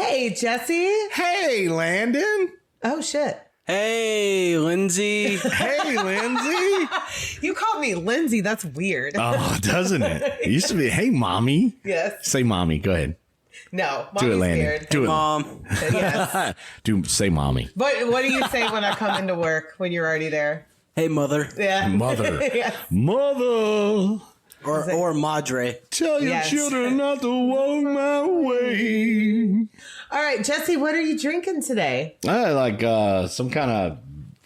Hey, Jesse. Hey, Landon. Oh, shit. Hey, Lindsay. Hey, Lindsay. You called me Lindsay. That's weird. Oh, doesn't it? It used to be, hey, mommy. Yes. Say mommy. Go ahead. No. Mommy's Do it, Landon. weird. Do it. Mom. Yes. Say mommy. What do you say when I come into work when you're already there? Hey, mother. Yeah. Mother. Yes. Mother. Or madre. Tell your Yes. children not to walk my way. All right, Jesse, what are you drinking today? I like some kind of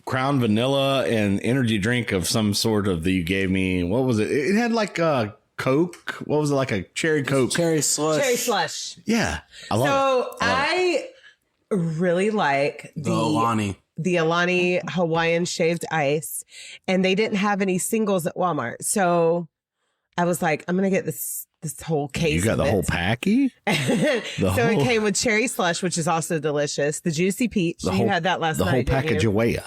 Crown Vanilla and energy drink of some sort of that you gave me. What was it? It had like Coke. What was it? Like a cherry Coke. Cherry slush. Cherry slush. Yeah. I love it. So I really like The Alani. Hawaiian shaved ice, and they didn't have any singles at Walmart. So I was like, I'm going to get this whole case. You got of the it. whole packy? It came with cherry slush, which is also delicious. The juicy peach. You had that last night. The whole didn't package you? of Waya.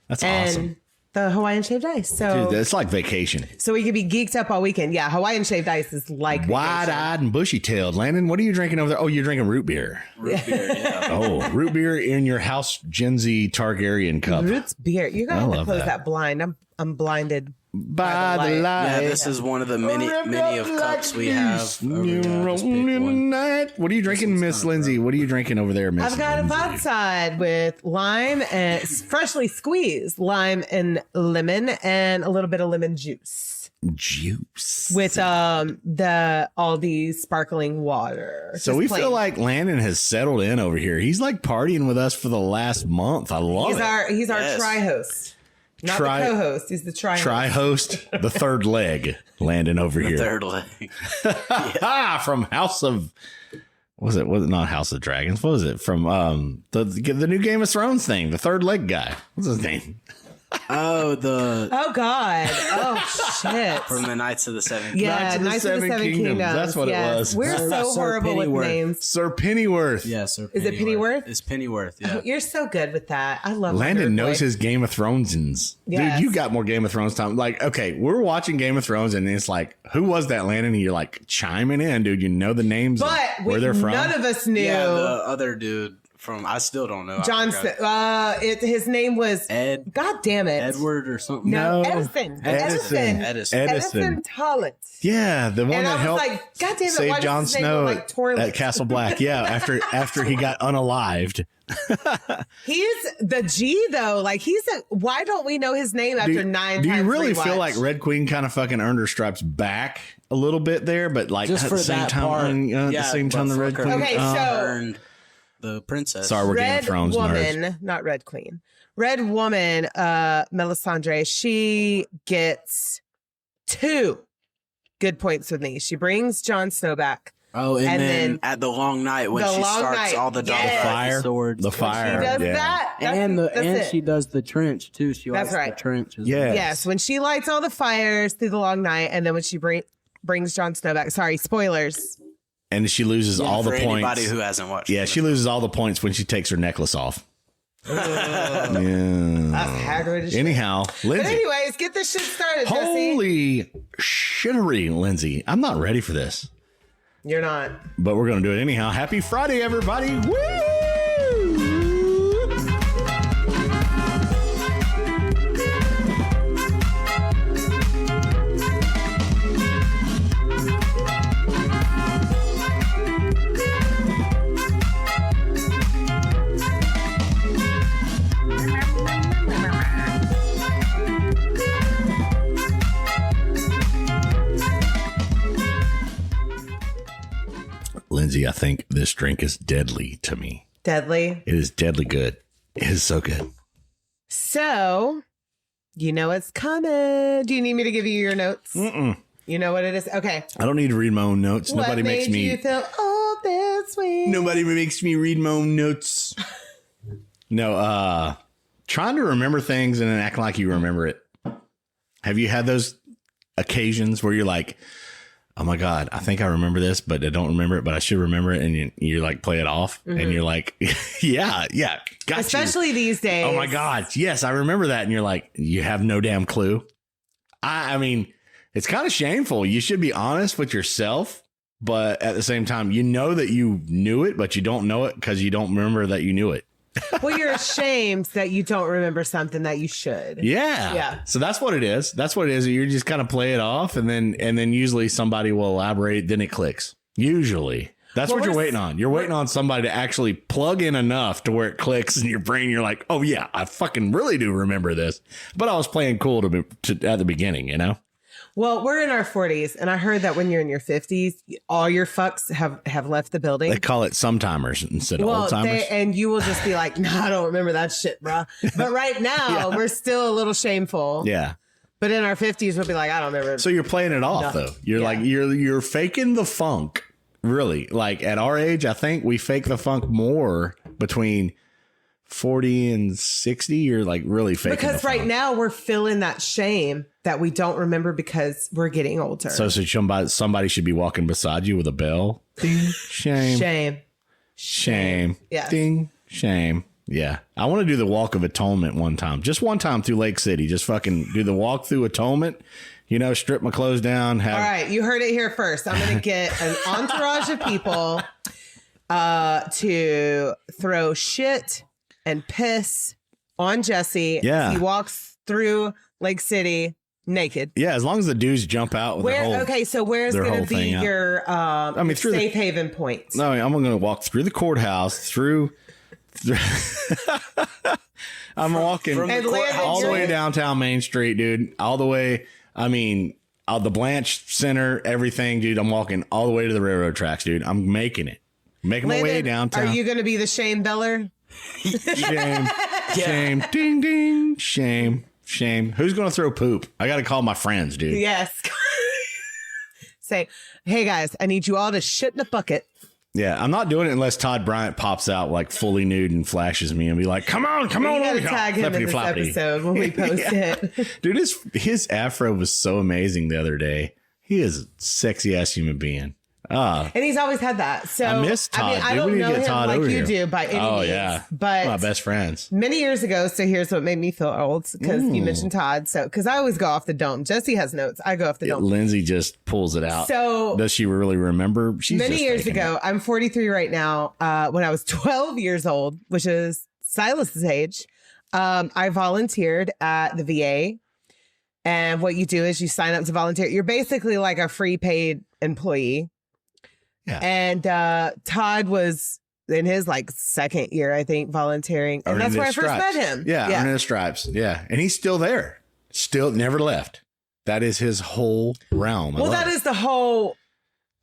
That's awesome. And the Hawaiian shaved ice. So Dude, it's like vacation. so we could be geeked up all weekend. Yeah, Hawaiian shaved ice is like vacation. Wide-eyed and bushy-tailed. Landon, what are you drinking over there? Oh, you're drinking root beer. Root beer, yeah. Oh, root beer in your house Gen Z Targaryen cup. Roots beer. You're gonna have to love close that. that blind. I'm blinded. By the light. light. Yeah, this is one of the many of cups we have. Over You there. This rolling big in the one. night. What are you drinking, Miss Lindsay? What are you drinking over there, Miss I've got a Lindsay? vodka with lime and freshly squeezed lime and lemon and a little bit of lemon juice Juice. with the Aldi sparkling water. So Just we plain. feel like Landon has settled in over here. He's like partying with us for the last month. I love he's it. our Yes. tri-host. Not Tri- the co-host. He's the tri-host. Tri-host, the third leg, Landon over here. Third leg. From House of... Was it not House of Dragons? What was it? From the new Game of Thrones thing. The third leg guy. What's his name? Oh, Oh God! Oh shit! from the Knights of the Seven. Yeah, Knights of the Seven Kingdoms. That's what it was. We're so Sir horrible with Pennyworth. names. Sir Pennyworth. Yeah, sir. Is it Pennyworth? It's Pennyworth, yeah. You're so good with that. I love my Landon nerd knows boy. his Game of Thronesins. Yes. Dude, you got more Game of Thrones time. Like, okay, we're watching Game of Thrones and it's like, who was that, Landon? And you're like chiming in, dude. You know the names, But where they're from. none of us knew. Yeah, the other dude from, I still don't know. I Johnson. forgot. His name was Ed. God damn it, Edward or something. No, No. Edison. Edison. Edison Tollett. Yeah, the one And that I was helped like, God damn it, save why Jon does his name Snow look like toilet? at Castle Black. Yeah, after he got unalived. He's the G though. Like why don't we know his name after nine do times? you really feel rewatch? like Red Queen kind of fucking earned her stripes back a little bit there, but like Just at for the same that time, part. at the same time, the Red Queen. Okay, so- earned the princess. Sorry, we're Game of Red Thrones nerds. woman, not Red Queen. Red woman, Melisandre, she gets 2 good points with me. She brings Jon Snow back. Oh, and And then then at the long night when the she long starts night, all the yes. Fire. swords, The fire. She does Yeah. that. and it. she does the trench too. She That's likes right. the trench. As Yeah. well. Yes, when she lights all the fires through the long night, and then when she brings Jon Snow back. Sorry, spoilers. And she loses all the for points. anybody who hasn't watched. Yeah, she loses all the points when she takes her necklace off. Yeah. That's Hagrid. as shit. Anyhow, But Lindsay. anyways, get this shit started, Jesse. Holy shittery, Lindsay. I'm not ready for this, You're not. but we're going to do it anyhow. Happy Friday, everybody. Woo! Lindsay, I think this drink is deadly to me. Deadly. It is deadly good. It is so good. So, you know it's coming. Do you need me to give you your notes? Mm-mm. You know what it is? Okay. I don't need to read my own notes. What Nobody makes made me. you feel all this way? Nobody makes me read my own notes. No, trying to remember things and then acting like you remember it. Have you had those occasions where you're like, oh my God, I think I remember this, but I don't remember it, but I should remember it. And you like play it off and you're like, yeah, got you. Especially these days. Oh my God. Yes, I remember that. And you're like, you have no damn clue. I mean, it's kind of shameful. You should be honest with yourself but at the same time, you know that you knew it, but you don't know it because you don't remember that you knew it. Well, you're ashamed that you don't remember something that you should. Yeah. So that's what it is. That's what it is. You just kind of play it off, and then usually somebody will elaborate. Then it clicks. Usually. That's what you're waiting on. You're waiting on somebody to actually plug in enough to where it clicks in your brain. You're like, oh, yeah, I fucking really do remember this. But I was playing cool at the beginning, you know? Well, we're in our 40s, and I heard that when you're in your 50s, all your fucks have left the building. They call it sometimers instead of old-timers. And you will just be like, no, I don't remember that shit, bro. But right now, we're still a little shameful. Yeah. But in our 50s, we'll be like, I don't remember. So you're playing it off, though. You're like, you're faking the funk. Really, like at our age, I think we fake the funk more between 40 and 60. You're like really faking because right now we're feeling that shame that we don't remember because we're getting older. So somebody should be walking beside you with a bell. Ding, shame. Yeah. Ding, shame. Yeah. I want to do the walk of atonement one time. Just one time through Lake City. Just fucking do the walk through atonement. You know, strip my clothes down. All right, you heard it here first. I'm going to get an entourage of people to throw shit and piss on Jesse. Yeah. He walks through Lake City naked. Yeah, as long as the dudes jump out with so where's going to be your safe haven point? No, I'm going to walk through the courthouse, through I'm walking all the way downtown Main Street, dude. All the way. I mean, the Blanche Center, everything, dude. I'm walking all the way to the railroad tracks, dude. I'm making it. Making my way downtown. Are you going to be the shame beller? Shame. Ding, ding. Shame. Who's going to throw poop? I got to call my friends, dude. Yes. Say, hey, guys, I need you all to shit in a bucket. Yeah, I'm not doing it unless Todd Bryant pops out like fully nude and flashes me and be like, come on. You gotta tag him in this episode when we post it. Dude, his afro was so amazing the other day. He is a sexy ass human being. And he's always had that. So I miss Todd. I don't know him like you do by any means. Oh, yeah. But my best friends. Many years ago, so here's what made me feel old, because you mentioned Todd. So, because I always go off the dome. Jesse has notes. I go off the dome. Lindsay just pulls it out. So does she really remember? Many years ago, I'm 43 right now. When I was 12 years old, which is Silas's age, I volunteered at the VA. And what you do is you sign up to volunteer. You're basically like a free paid employee. Yeah. And Todd was in his like second year, I think, volunteering. And that's where I first met him. Yeah, earning his stripes. Yeah. And he's still there. Still never left. That is his whole realm. Well, I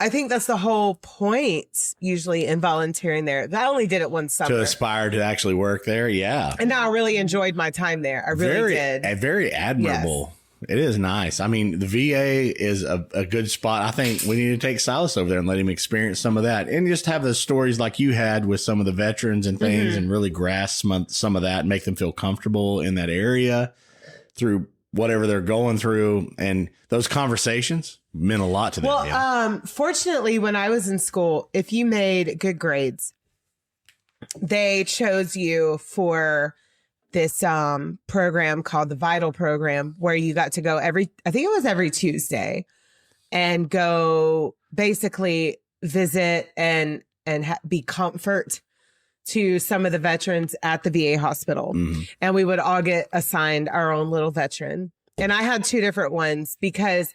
think that's the whole point usually in volunteering there. I only did it one summer. To aspire to actually work there. Yeah. And I really enjoyed my time there. I really did. Very admirable. Yes. It is nice. I mean, the VA is a good spot. I think we need to take Silas over there and let him experience some of that and just have the stories like you had with some of the veterans and things and really grasp some of that and make them feel comfortable in that area through whatever they're going through. And those conversations meant a lot to them. Well, fortunately, when I was in school, if you made good grades, they chose you for this program called the Vital Program, where you got to go every Tuesday and go basically visit and be comfort to some of the veterans at the VA hospital. And we would all get assigned our own little veteran. And I had two different ones because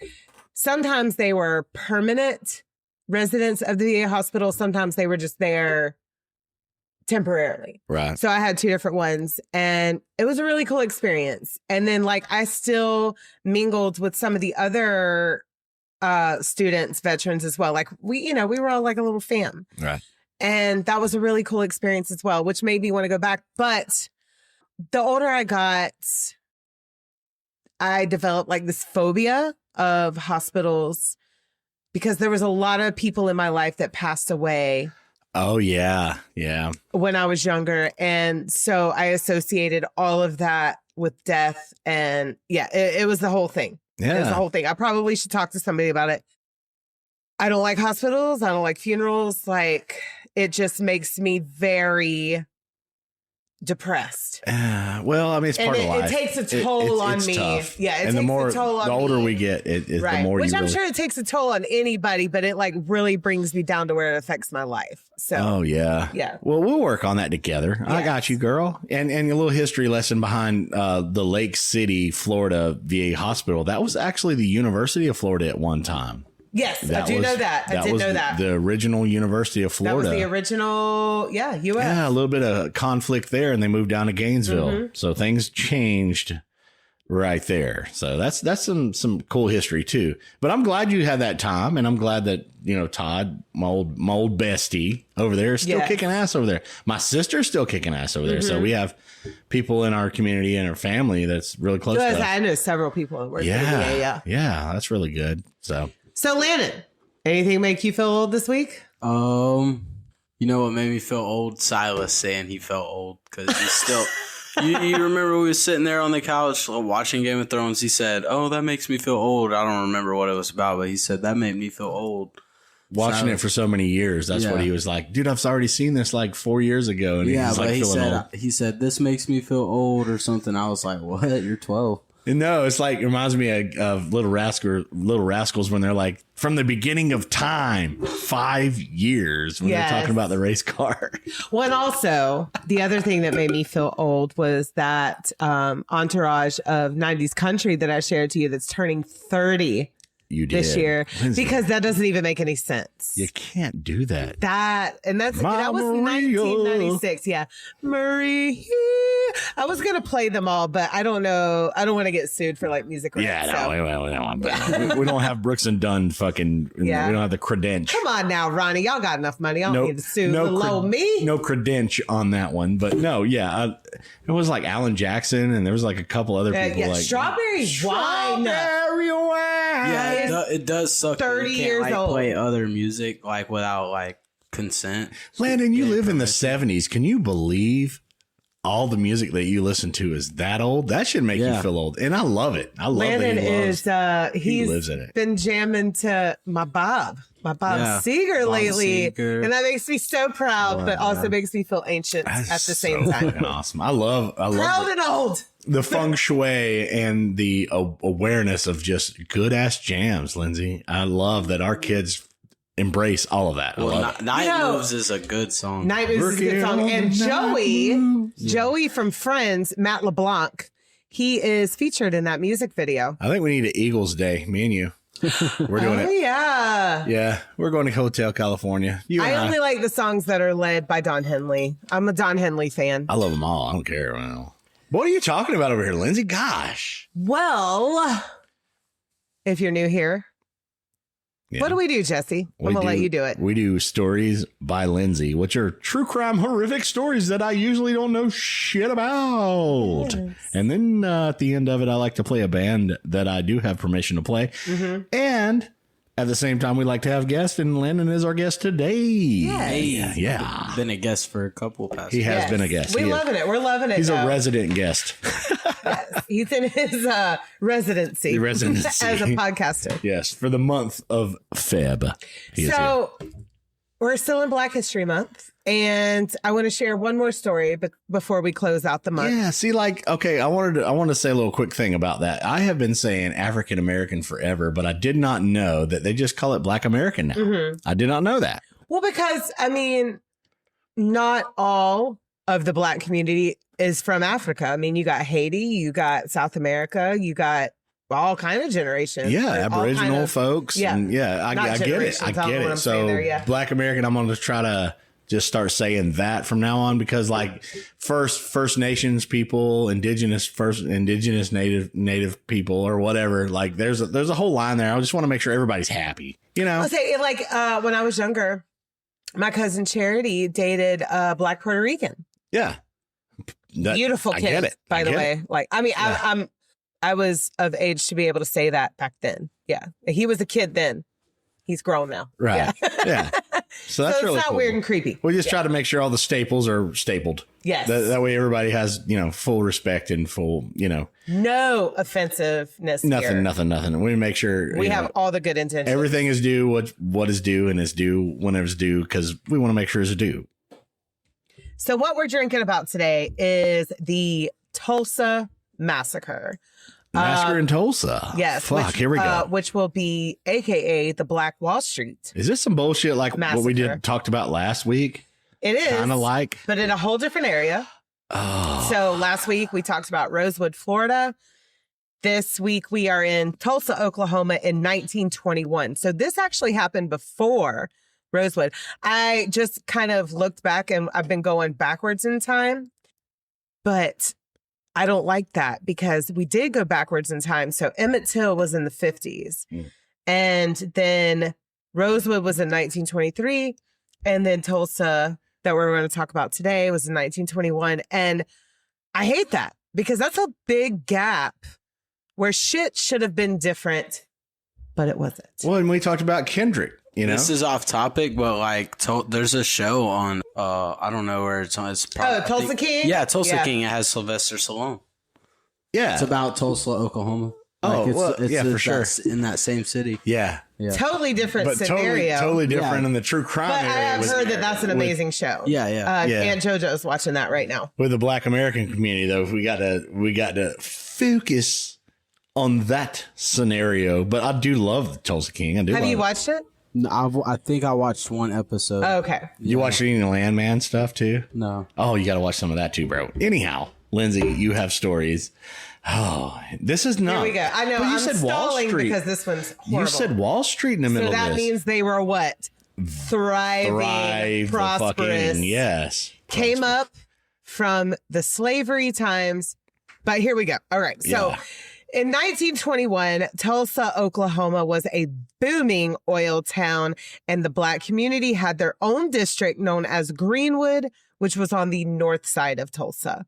sometimes they were permanent residents of the VA hospital. Sometimes they were just there temporarily. Right. So I had two different ones and it was a really cool experience. And then like I still mingled with some of the other students, veterans as well. Like we were all like a little fam. Right. And that was a really cool experience as well, which made me want to go back. But the older I got, I developed like this phobia of hospitals because there was a lot of people in my life that passed away. Oh, yeah. Yeah. When I was younger. And so I associated all of that with death. And yeah, it was the whole thing. Yeah. It was the whole thing. I probably should talk to somebody about it. I don't like hospitals. I don't like funerals. Like, it just makes me very depressed. Well, I mean, it's part of life. It takes a toll on me. Tough. Yeah, and the older we get, the more Which you I'm really... sure it takes a toll on anybody, but it like really brings me down to where it affects my life. So, oh yeah. Well, we'll work on that together. Yes. I got you, girl. And a little history lesson behind the Lake City, Florida VA hospital. That was actually the University of Florida at one time. Yes, I did know that. The original University of Florida. That was the original, U.S. Yeah, a little bit of conflict there, and they moved down to Gainesville. Mm-hmm. So things changed right there. So that's some cool history too. But I'm glad you had that time, and I'm glad that Todd, my old bestie over there, is still kicking ass over there. My sister's still kicking ass over there. Mm-hmm. So we have people in our community and our family that's really close to us. I know several people that work yeah, that's really good. So Landon, anything make you feel old this week? You know what made me feel old? Silas saying he felt old because he's still. you remember we were sitting there on the couch watching Game of Thrones? He said, "Oh, that makes me feel old." I don't remember what it was about, but he said that made me feel old. Watching it for so many years, that's what he was like. Dude, I've already seen this like 4 years ago, and he said this makes me feel old or something. I was like, "What? You're 12." No, it's like it reminds me of Little Rascals when they're like from the beginning of time, 5 years when they're talking about the race car. Well, and also the other thing that made me feel old was that entourage of 90s country that I shared to you that's turning 30 this year, Lindsay, because that doesn't even make any sense. You can't do that. That was 1996. Yeah, Marie. I was gonna play them all, but I don't know. I don't want to get sued for like music rights. Yeah, we don't have Brooks and Dunn fucking. Yeah. We don't have the credential. Come on now, Ronnie. Y'all got enough money. I don't need to sue me. No credential on that one, but no, it was like Alan Jackson, and there was like a couple other people like Strawberry Wine. Yeah, it does suck. 30 you can't, years old. Play other music like without like consent. Landon, you live in the 70s. Can you believe all the music that you listen to is that old? That should make you feel old, and I love it. I love Landon that he lives in it. Been jamming to my Bob Seger lately, and that makes me so proud, but also makes me feel ancient at the same time. Awesome. I love proud and old. The feng shui and the awareness of just good ass jams, Lindsay. I love that our kids embrace all of that. Night Moves is a good song. Night Moves is a good song. And Joey from Friends, Matt LeBlanc, he is featured in that music video. I think we need an Eagles Day, me and you. We're doing it. Yeah. Yeah. We're going to Hotel California. I only like the songs that are led by Don Henley. I'm a Don Henley fan. I love them all. I don't care. Well, what are you talking about over here, Lindsay? Gosh. Well, if you're new here, what do we do, Jesse? I'm going to let you do it. We do Stories by Lindsay, which are true crime horrific stories that I usually don't know shit about. Yes. And then at the end of it, I like to play a band that I do have permission to play. Mm-hmm. And at the same time, we like to have guests, and Landon is our guest today. Yes. Yeah. Been a guest for a couple past. He has been a guest. We're loving it. We're loving it. He's a resident guest. Yes. He's in his residency as a podcaster. Yes, for the month of Feb. So we're still in Black History Month. And I want to share one more story before we close out the month. Yeah, see, I wanted to say a little quick thing about that. I have been saying African American forever, but I did not know that they just call it Black American now. Mm-hmm. I did not know that. Well, because, not all of the Black community is from Africa. I mean, you got Haiti, you got South America, you got all kind of generations. Yeah, Aboriginal folks. Yeah, and I get it. I get it. So Black American, I'm going to try to just start saying that from now on, because like First Nations people, indigenous native people or whatever, like there's a whole line there. I just want to make sure everybody's happy, I'll say when I was younger, my cousin Charity dated a Black Puerto Rican. Yeah. Beautiful kid, I get it. By the way. I was of age to be able to say that back then. Yeah. He was a kid then. He's grown now. Right. Yeah. So that's really it's not cool. Weird and creepy. We just try to make sure all the staples are stapled. Yes. That way everybody has, full respect and full, no offensiveness. Nothing. We make sure we have all the good intentions. Everything is due what is due, and is due whenever it's due, because we want to make sure it's due. So what we're drinking about today is the Tulsa Massacre. Massacre in Tulsa. Yes. Fuck, here we go. Which will be AKA the Black Wall Street. Is this some bullshit like Massacre. what we talked about last week? It is. Kind of like. But in a whole different area. Oh. So last week we talked about Rosewood, Florida. This week we are in Tulsa, Oklahoma in 1921. So this actually happened before Rosewood. I just kind of looked back and I've been going backwards in time, but I don't like that because we did go backwards in time. So Emmett Till was in the 50s and then Rosewood was in 1923 and then Tulsa that we're going to talk about today was in 1921. And I hate that because that's a big gap where shit should have been different, but it wasn't. Well, and we talked about Kendrick, you know? This is off topic, but like there's a show on, I don't know where it's on. It's probably, Tulsa King? Yeah, Tulsa King. It has Sylvester Stallone. Yeah. It's about Tulsa, Oklahoma. Oh, it's for sure. In that same city. Yeah. Totally different But scenario. totally different in the true crime But I area. have heard that that's an amazing show. Yeah. Aunt JoJo's watching that right now. With the Black American community, though, we got to focus on that scenario. But I do love the Tulsa King. I do. Have you love watched it? No, I think I watched one episode. Oh, okay. You watched any of the Landman stuff too? No. Oh, you got to watch some of that too, bro. Anyhow, Lindsay, you have stories. Oh, this is not. Here we go. I know. But you I'm said Wall stalling Street. because this one's horrible. You said Wall Street in the middle so that of this. means they were what? Thriving, prosperous. Yes. Came up from the slavery times. But here we go. All right. So in 1921, Tulsa, Oklahoma was a booming oil town, and the Black community had their own district known as Greenwood, which was on the north side of Tulsa.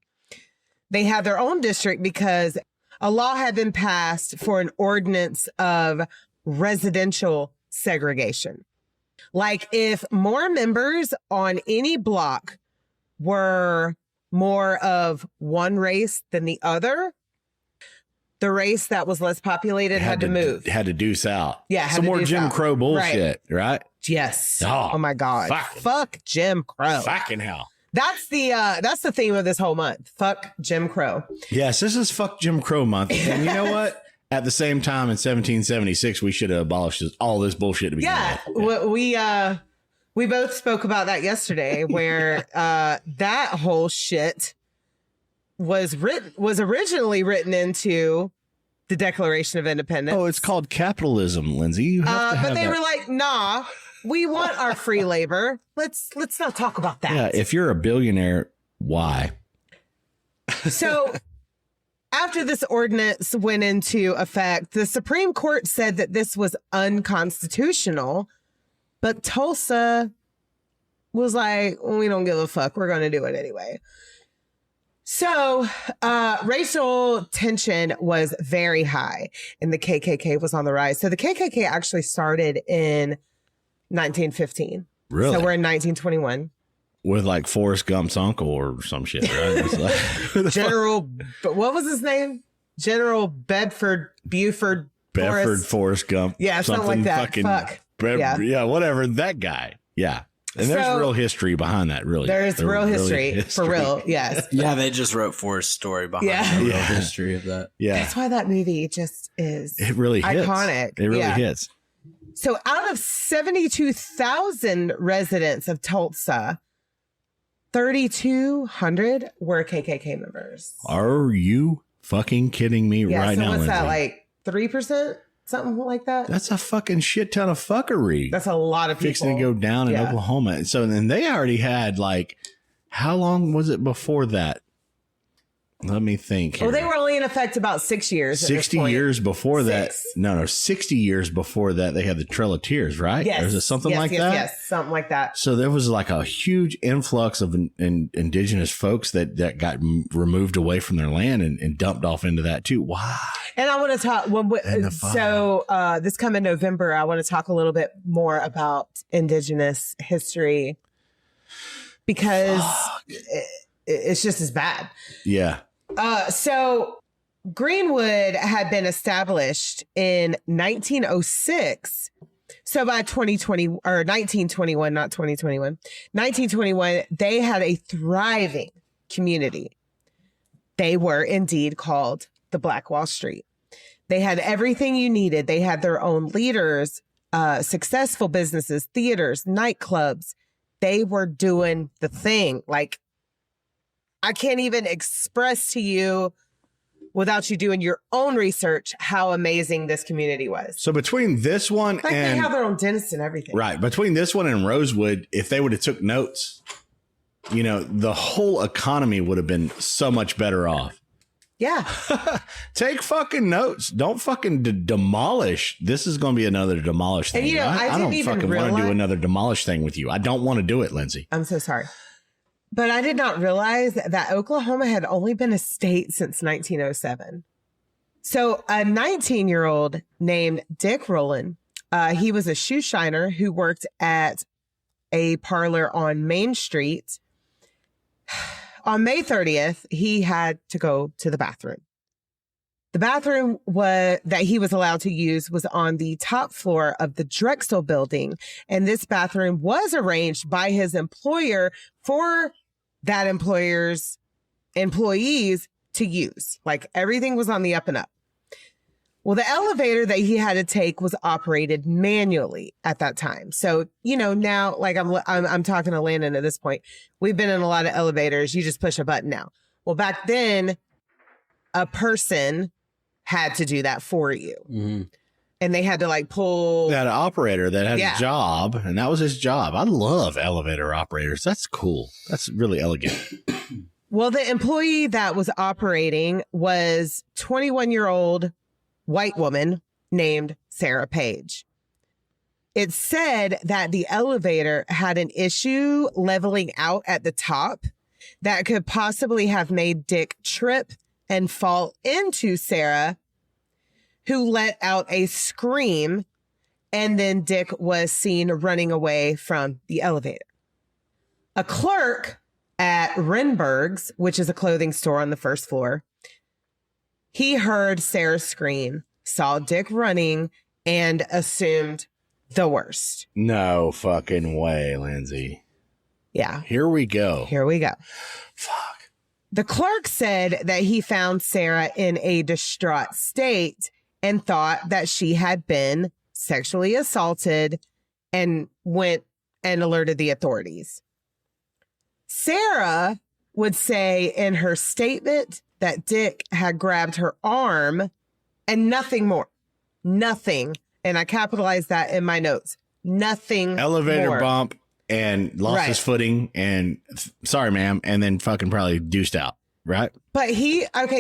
They had their own district because a law had been passed for an ordinance of residential segregation. Like if more members on any block were more of one race than the other, the race that was less populated had to move. Had to deuce out. Yeah. Some more Jim Crow bullshit, right? Yes. Oh, my God. Fuck Jim Crow. Fucking hell. That's the theme of this whole month. Fuck Jim Crow. Yes, this is Fuck Jim Crow month. And you know what? At the same time, in 1776, we should have abolished all this bullshit to begin with. Yeah. We both spoke about that yesterday, where that whole shit was originally written into the Declaration of Independence. Oh, it's called capitalism, Lindsay. You have to have but they were like, nah, we want our free labor. Let's not talk about that. Yeah, if you're a billionaire, why? So after this ordinance went into effect, the Supreme Court said that this was unconstitutional, but Tulsa was like, we don't give a fuck. We're going to do it anyway. So racial tension was very high and the KKK was on the rise. So the KKK actually started in 1915. Really? So we're in 1921. With like Forrest Gump's uncle or some shit, right? It's like, General, but what was his name? General Buford Forrest Gump. Yeah, something like that. Fuck. Yeah, whatever. That guy. Yeah. And there's real history behind that, really. There's real history, for real, yes. Yeah, they just wrote Forrest's story behind the real history of that. Yeah. That's why that movie just is it really hits. Iconic. It really hits. So out of 72,000 residents of Tulsa, 3,200 were KKK members. Are you fucking kidding me right now, what's Lindsay? that, like 3%? Something like that? That's a fucking shit ton of fuckery. That's a lot of people. Fixing to go down in Oklahoma. So then they already had like, how long was it before that? Let me think here. Well, they were only in effect about 6 years. 60 years before that. No, 60 years before that, they had the Trail of Tears, right? Yes. Or is it something like that? Yes, something like that. So there was like a huge influx of indigenous folks that got removed away from their land and dumped off into that too. Why? And I want to talk, this coming November, I want to talk a little bit more about indigenous history because it's just as bad. Yeah. So Greenwood had been established in 1906 So by 2020 or 1921, not 2021, 1921, they had a thriving community. They were indeed called the Black Wall Street. They had everything you needed. They had their own leaders, successful businesses, theaters, nightclubs. They were doing the thing. Like, I can't even express to you without you doing your own research how amazing this community was. So between this one Like, they have their own dentist and everything. Right. Between this one and Rosewood, if they would have took notes, you know, the whole economy would have been so much better off. Yeah. Take fucking notes. Don't fucking demolish. This is going to be another demolish thing. And, you know, I don't didn't even fucking want to do realize- another demolish thing with you. I don't want to do it, Lindsay. I'm so sorry. But I did not realize that Oklahoma had only been a state since 1907. So a 19-year-old named Dick Rowland, he was a shoe shiner who worked at a parlor on Main Street. On May 30th, he had to go to the bathroom. The bathroom that he was allowed to use was on the top floor of the Drexel building. And this bathroom was arranged by his employer for that employer's employees to use. Like, everything was on the up and up. Well, the elevator that he had to take was operated manually at that time. So, you know, now, like, I'm talking to Landon at this point. We've been in a lot of elevators. You just push a button now. Well, back then, a person had to do that for you. Mm-hmm. And they had to, like, pull that operator that had a job, and that was his job. I love elevator operators. That's cool. That's really elegant. Well, the employee that was operating was 21-year-old white woman named Sarah Page. It said that the elevator had an issue leveling out at the top that could possibly have made Dick trip and fall into Sarah, who let out a scream, and then Dick was seen running away from the elevator. A clerk at Renberg's, which is a clothing store on the first floor, he heard Sarah scream, saw Dick running, and assumed the worst. No fucking way, Lindsay. Yeah. Here we go. Here we go. Fuck. The clerk said that he found Sarah in a distraught state and thought that she had been sexually assaulted and went and alerted the authorities. Sarah would say in her statement that Dick had grabbed her arm and nothing more. Nothing. And I capitalized that in my notes. Nothing Elevator more. bump and lost his footing and sorry, ma'am, and then fucking probably deuced out, right? But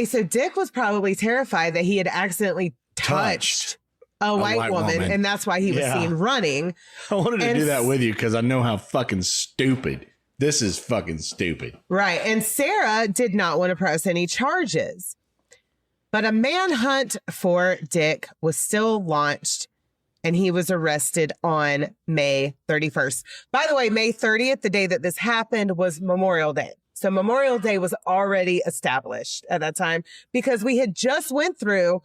so Dick was probably terrified that he had accidentally touched a white woman, and that's why he was seen running. I wanted to do that with you because I know how fucking stupid. This is fucking stupid. Right. And Sarah did not want to press any charges. But a manhunt for Dick was still launched, and he was arrested on May 31st. By the way, May 30th, the day that this happened, was Memorial Day. So Memorial Day was already established at that time because we had just went through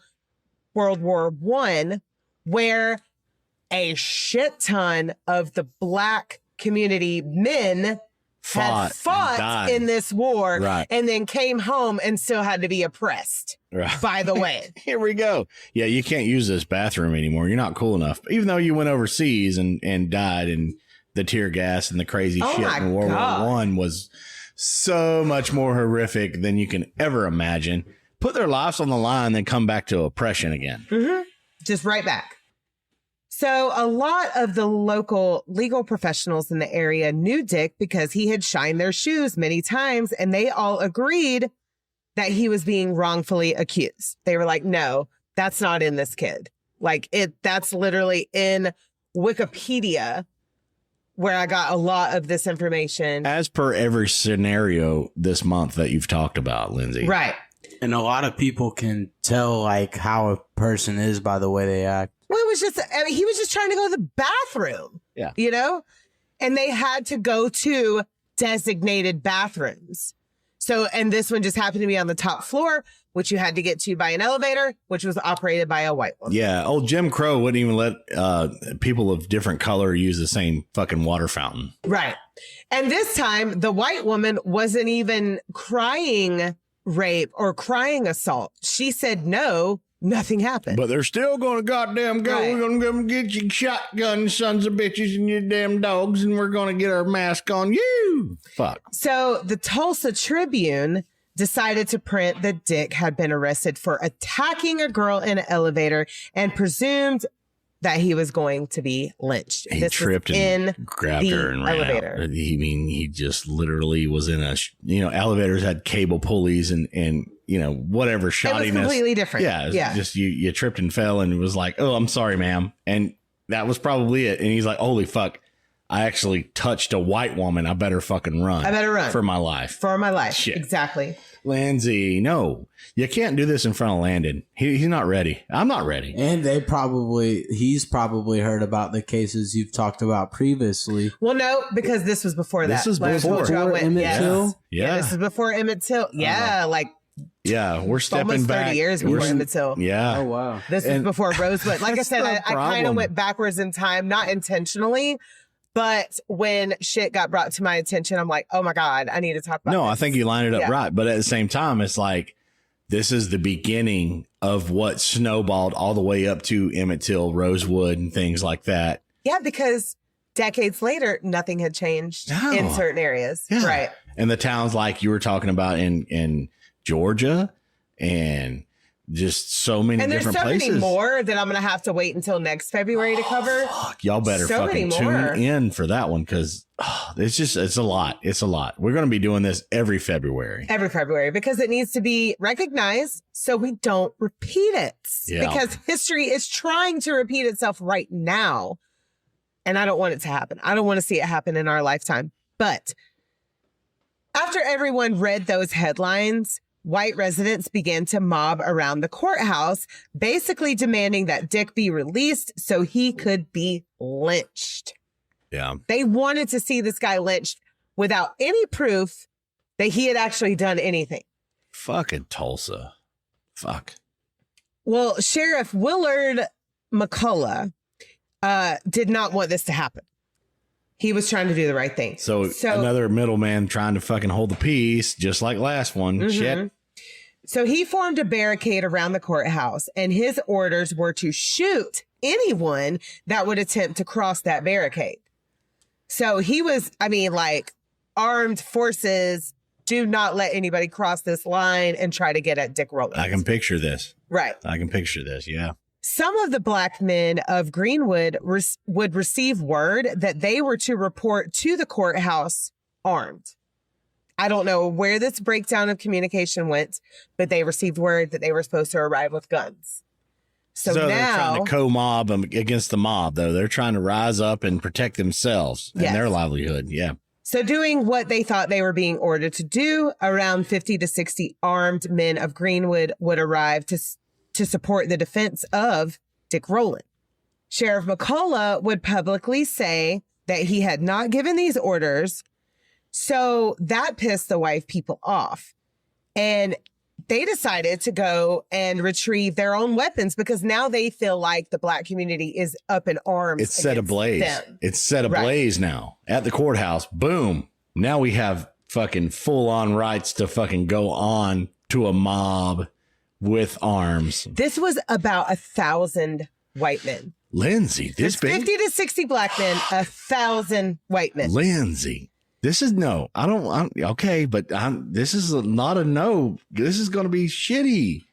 World War I, where a shit ton of the Black community men had fought in this war and then came home and still had to be oppressed. Right. By the way. Here we go. Yeah, you can't use this bathroom anymore. You're not cool enough. Even though you went overseas and died in the tear gas and the crazy shit in World War I was so much more horrific than you can ever imagine. Put their lives on the line, then come back to oppression again. Mm-hmm. Just right back. So a lot of the local legal professionals in the area knew Dick because he had shined their shoes many times, and they all agreed that he was being wrongfully accused. They were like, no, that's not in this kid. Like, that's literally in Wikipedia, where I got a lot of this information. As per every scenario this month that you've talked about, Lindsay. Right. And a lot of people can tell, like, how a person is by the way they act. Well, he was just trying to go to the bathroom. Yeah. You know? And they had to go to designated bathrooms. So, and this one just happened to be on the top floor, which you had to get to by an elevator, which was operated by a white woman. Yeah. Old Jim Crow wouldn't even let people of different color use the same fucking water fountain. Right. And this time, the white woman wasn't even crying rape or crying assault. She said no, nothing happened. But they're still going to goddamn go. Right. We're going to come get you shotguns, sons of bitches, and your damn dogs, and we're going to get our mask on you. Fuck. So the Tulsa Tribune decided to print that Dick had been arrested for attacking a girl in an elevator and presumed that he was going to be lynched. He This tripped was and in grabbed the her and ran elevator. out. He just literally was in a, elevators had cable pulleys and whatever It shoddiness. was completely different. Yeah. It was just you tripped and fell and was like, oh, I'm sorry, ma'am. And that was probably it. And he's like, holy fuck. I actually touched a white woman. I better fucking run. I better run. For my life. For my life. Shit. Exactly. Lindsay, no. You can't do this in front of Landon. He's not ready. I'm not ready. And he's probably heard about the cases you've talked about previously. Well, no, because this was before that. This is Like, before. which I went- Emmett yes. Till? Yeah. This is before Emmett Till. Yeah, Yeah. We're stepping almost back. 30 years before Emmett Till. Yeah. Oh, wow. This is And before Rosewood. Like I that's said, the I kind problem. of went backwards in time, not intentionally, but when shit got brought to my attention, I'm like, oh my God, I need to talk about No, this. I think you lined it up Yeah. right. But at the same time, it's like this is the beginning of what snowballed all the way up to Emmett Till, Rosewood, and things like that. Yeah, because decades later, nothing had changed No. in certain areas. Yeah. Right. And the towns like you were talking about in Georgia and just so many And there's different so places. many more that I'm going to have to wait until next February to cover. Fuck, y'all better So fucking many more. tune in for that one because it's a lot. It's a lot. We're going to be doing this every February. Every February, because it needs to be recognized so we don't repeat it. Yeah. Because history is trying to repeat itself right now. And I don't want it to happen. I don't want to see it happen in our lifetime. But after everyone read those headlines, white residents began to mob around the courthouse, basically demanding that Dick be released so he could be lynched. Yeah. They wanted to see this guy lynched without any proof that he had actually done anything. Fucking Tulsa. Fuck. Well, Sheriff Willard McCullough did not want this to happen. He was trying to do the right thing. So another middleman trying to fucking hold the peace, just like last one. Mhm. Shit. So he formed a barricade around the courthouse, and his orders were to shoot anyone that would attempt to cross that barricade. So he was, armed forces, do not let anybody cross this line and try to get at Dick Rowland. I can picture this. Right. Yeah. Some of the black men of Greenwood would receive word that they were to report to the courthouse armed. I don't know where this breakdown of communication went, but they received word that they were supposed to arrive with guns. So they're now trying to co-mob against the mob, though. They're trying to rise up and protect themselves and Yes. their livelihood. Yeah. So doing what they thought they were being ordered to do, around 50 to 60 armed men of Greenwood would arrive to support the defense of Dick Rowland. Sheriff McCullough would publicly say that he had not given these orders. So that pissed the white people off. And they decided to go and retrieve their own weapons because now they feel like the black community is up in arms. It's set ablaze. them. It's set Right. ablaze now at the courthouse. Boom. Now we have fucking full on rights to fucking go on to a mob with arms. This was about 1,000 white men. Lindsay, this There's big? 50 to 60 black men, 1,000 white men. Lindsay, this is no. Okay, but this is not a no. This is going to be shitty.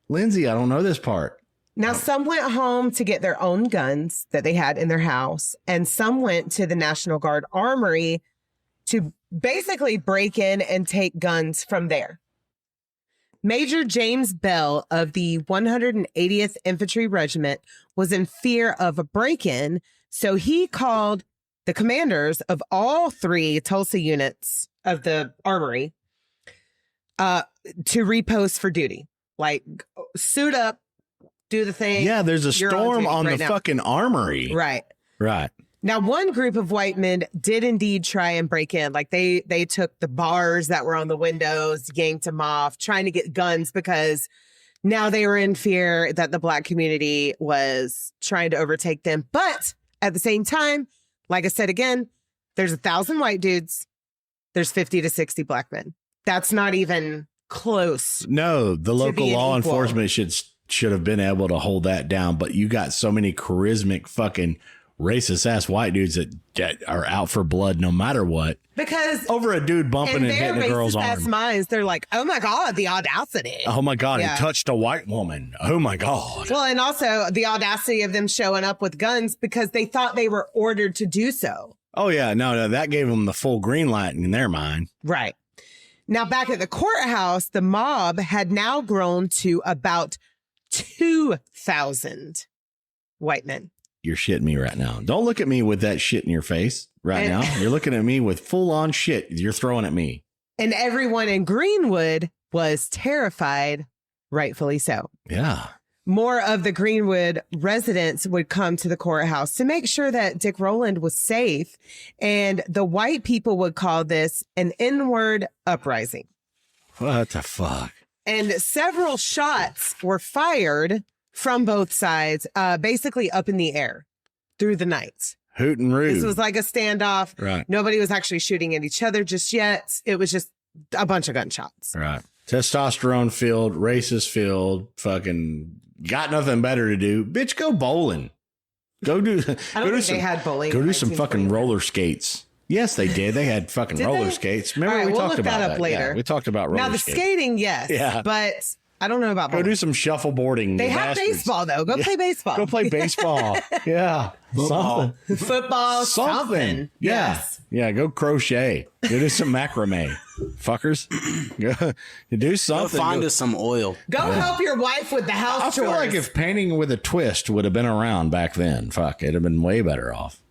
Lindsay, I don't know this part. Now, some went home to get their own guns that they had in their house, and some went to the National Guard Armory to basically break in and take guns from there. Major James Bell of the 180th Infantry Regiment was in fear of a break-in, so he called the commanders of all 3 Tulsa units of the armory to repost for duty. Like, suit up, do the thing. Yeah, there's a You're on storm duty on right the now. fucking armory. Right. Right. Now, one group of white men did indeed try and break in. Like they took the bars that were on the windows, yanked them off, trying to get guns because now they were in fear that the black community was trying to overtake them. But at the same time, like I said again, there's 1,000 white dudes. There's 50 to 60 black men. That's not even close. No, the local law equal. enforcement should have been able to hold that down. But you got so many charismatic fucking racist ass white dudes that are out for blood no matter what. Because over a dude bumping and hitting a girl's arm. Minds, they're like, oh my God, the audacity. Oh my God, Yeah. he touched a white woman. Oh my God. Well, and also the audacity of them showing up with guns because they thought they were ordered to do so. Oh yeah, no, that gave them the full green light in their mind. Right. Now, back at the courthouse, the mob had now grown to about 2,000 white men. You're shitting me right now. Don't look at me with that shit in your face right And- now. You're looking at me with full on shit you're throwing at me. And everyone in Greenwood was terrified, rightfully so. Yeah. More of the Greenwood residents would come to the courthouse to make sure that Dick Rowland was safe. And the white people would call this an inward uprising. What the fuck? And several shots were fired from both sides, basically up in the air through the night. Hoot and rude. This was like a standoff. Right. Nobody was actually shooting at each other just yet. It was just a bunch of gunshots. Right. Testosterone filled, racist filled, fucking got nothing better to do. Bitch, go bowling. Go do. I don't think they had bowling. Go in do some fucking 1929. roller skates. Yes, they did. They had fucking Did roller they? skates. Remember All right, we we'll talked look about that up later. Yeah, we talked about roller Now the skates. skating, yes. Yeah. But I don't know about Go bowling. do some shuffleboarding. They you have bastards. baseball though. Go play baseball. Go play baseball. Yeah. Football. Something. football. Something. Yeah. Yes. Yeah. Go crochet. Go do some macrame. Fuckers. Go do Go something. find us some oil. Go help your wife with the house I chores. feel like if painting with a twist would have been around back then, fuck, it'd have been way better off.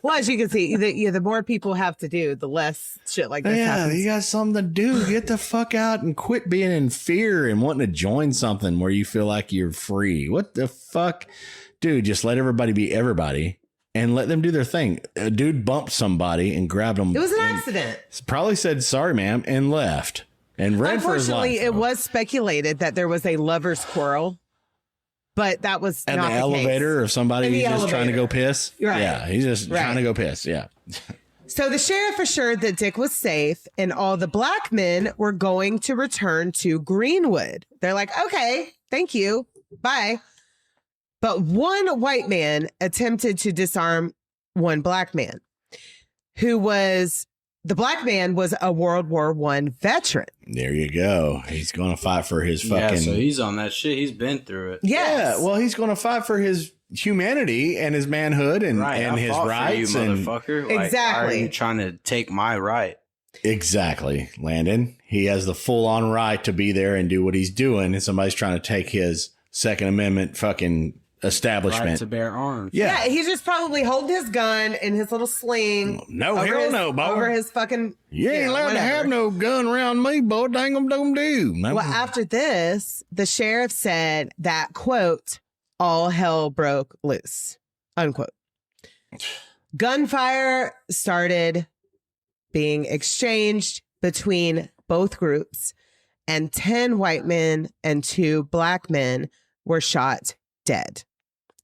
Well, as you can see, the more people have to do, the less shit like this Yeah, happens. you got something to do. Get the fuck out and quit being in fear and wanting to join something where you feel like you're free. What the fuck? Dude, just let everybody be everybody and let them do their thing. A dude bumped somebody and grabbed them. It was an and accident. Probably said, sorry, ma'am, and left. And ran for his life. Unfortunately, it was speculated that there was a lover's quarrel, but that was At not the the elevator case. or somebody In the who's just trying to elevator. go piss. Right. Yeah, he's just Right. trying to go piss. Yeah. So the sheriff assured that Dick was safe and all the black men were going to return to Greenwood. They're like, okay, thank you. Bye. But one white man attempted to disarm one black man the black man was a World War I veteran. There you go. He's going to fight for his fucking. Yeah, so he's on that shit. He's been through it. Yes. Yeah, well, he's going to fight for his humanity and his manhood and I his fought for rights. you, And motherfucker. Like, why Exactly. are you trying to take my right? exactly, Landon. He has the full on right to be there and do what he's doing, and somebody's trying to take his Second Amendment fucking establishment. Right to bear arms. Yeah, he's just probably holding his gun in his little sling. No, over hell his- no, boy. Over his fucking. You ain't allowed to whatever. have no gun around me, boy. Dang 'em, don't do. No. Well, after this, the sheriff said that, quote, all hell broke loose, unquote. Gunfire started being exchanged between both groups, and 10 white men and 2 black men were shot dead.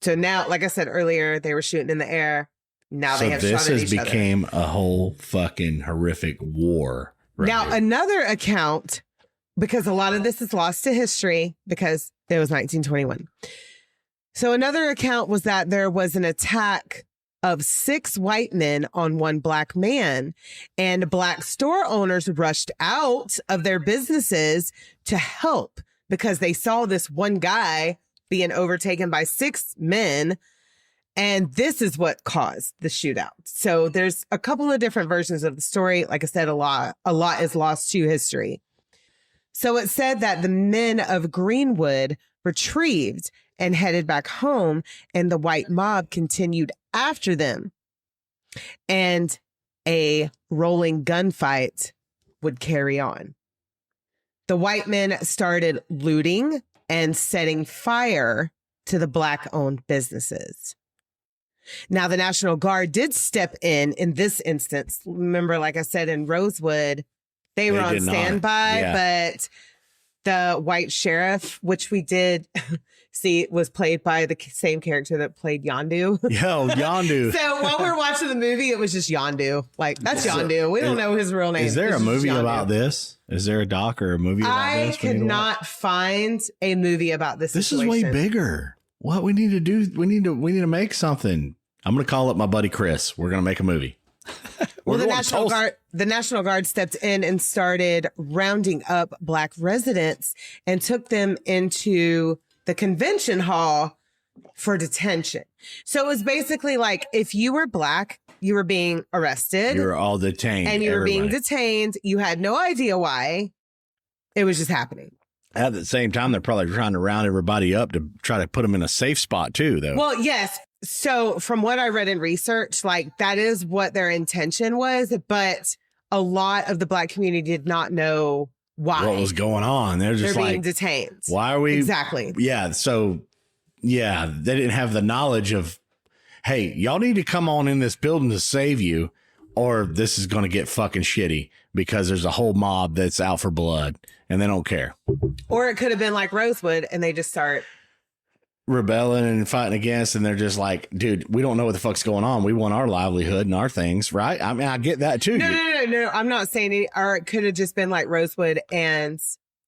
So now, like I said earlier, they were shooting in the air. Now So they have this shot at has each other. became a whole fucking horrific war. Right Now, here. another account, because a lot of this is lost to history because it was 1921. So another account was that there was an attack of 6 white men on 1 black man, and black store owners rushed out of their businesses to help because they saw this one guy being overtaken by 6 men. And this is what caused the shootout. So there's a couple of different versions of the story. Like I said, a lot is lost to history. So it said that the men of Greenwood retrieved and headed back home, and the white mob continued after them. And a rolling gunfight would carry on. The white men started looting and setting fire to the black-owned businesses. Now, the National Guard did step in this instance. Remember, like I said, in Rosewood, they were on did not. standby, Yeah. but the white sheriff, which we did see, was played by the same character that played Yondu. Yo, Yondu. So while we're watching the movie, it was just Yondu. Like, that's Yondu. We don't know his real name. Is there It's a just movie Yondu. about this? Is there a doc or a movie about I this? could not find a movie about this. This is situation. way bigger. What we need to do, we need to make something. I'm going to call up my buddy Chris. We're going to make a movie. Well, the National Guard stepped in and started rounding up Black residents and took them into the convention hall for detention. So it was basically like if you were Black, you were being arrested. You were all detained. And you were being detained. You had no idea why. It was just happening. At the same time, they're probably trying to round everybody up to try to put them in a safe spot too, though. Well, yes. So from what I read in research, like that is what their intention was, but a lot of the Black community did not know why. What was going on? They're just being like, detained. why are we? Exactly. Yeah. So, yeah, they didn't have the knowledge of, hey, y'all need to come on in this building to save you, or this is going to get fucking shitty because there's a whole mob that's out for blood and they don't care. Or it could have been like Rosewood and they just start rebelling and fighting against, and they're just like, dude, we don't know what the fuck's going on. We want our livelihood and our things, right? I mean, I get that too. No. I'm not saying it. Or it could have just been like Rosewood and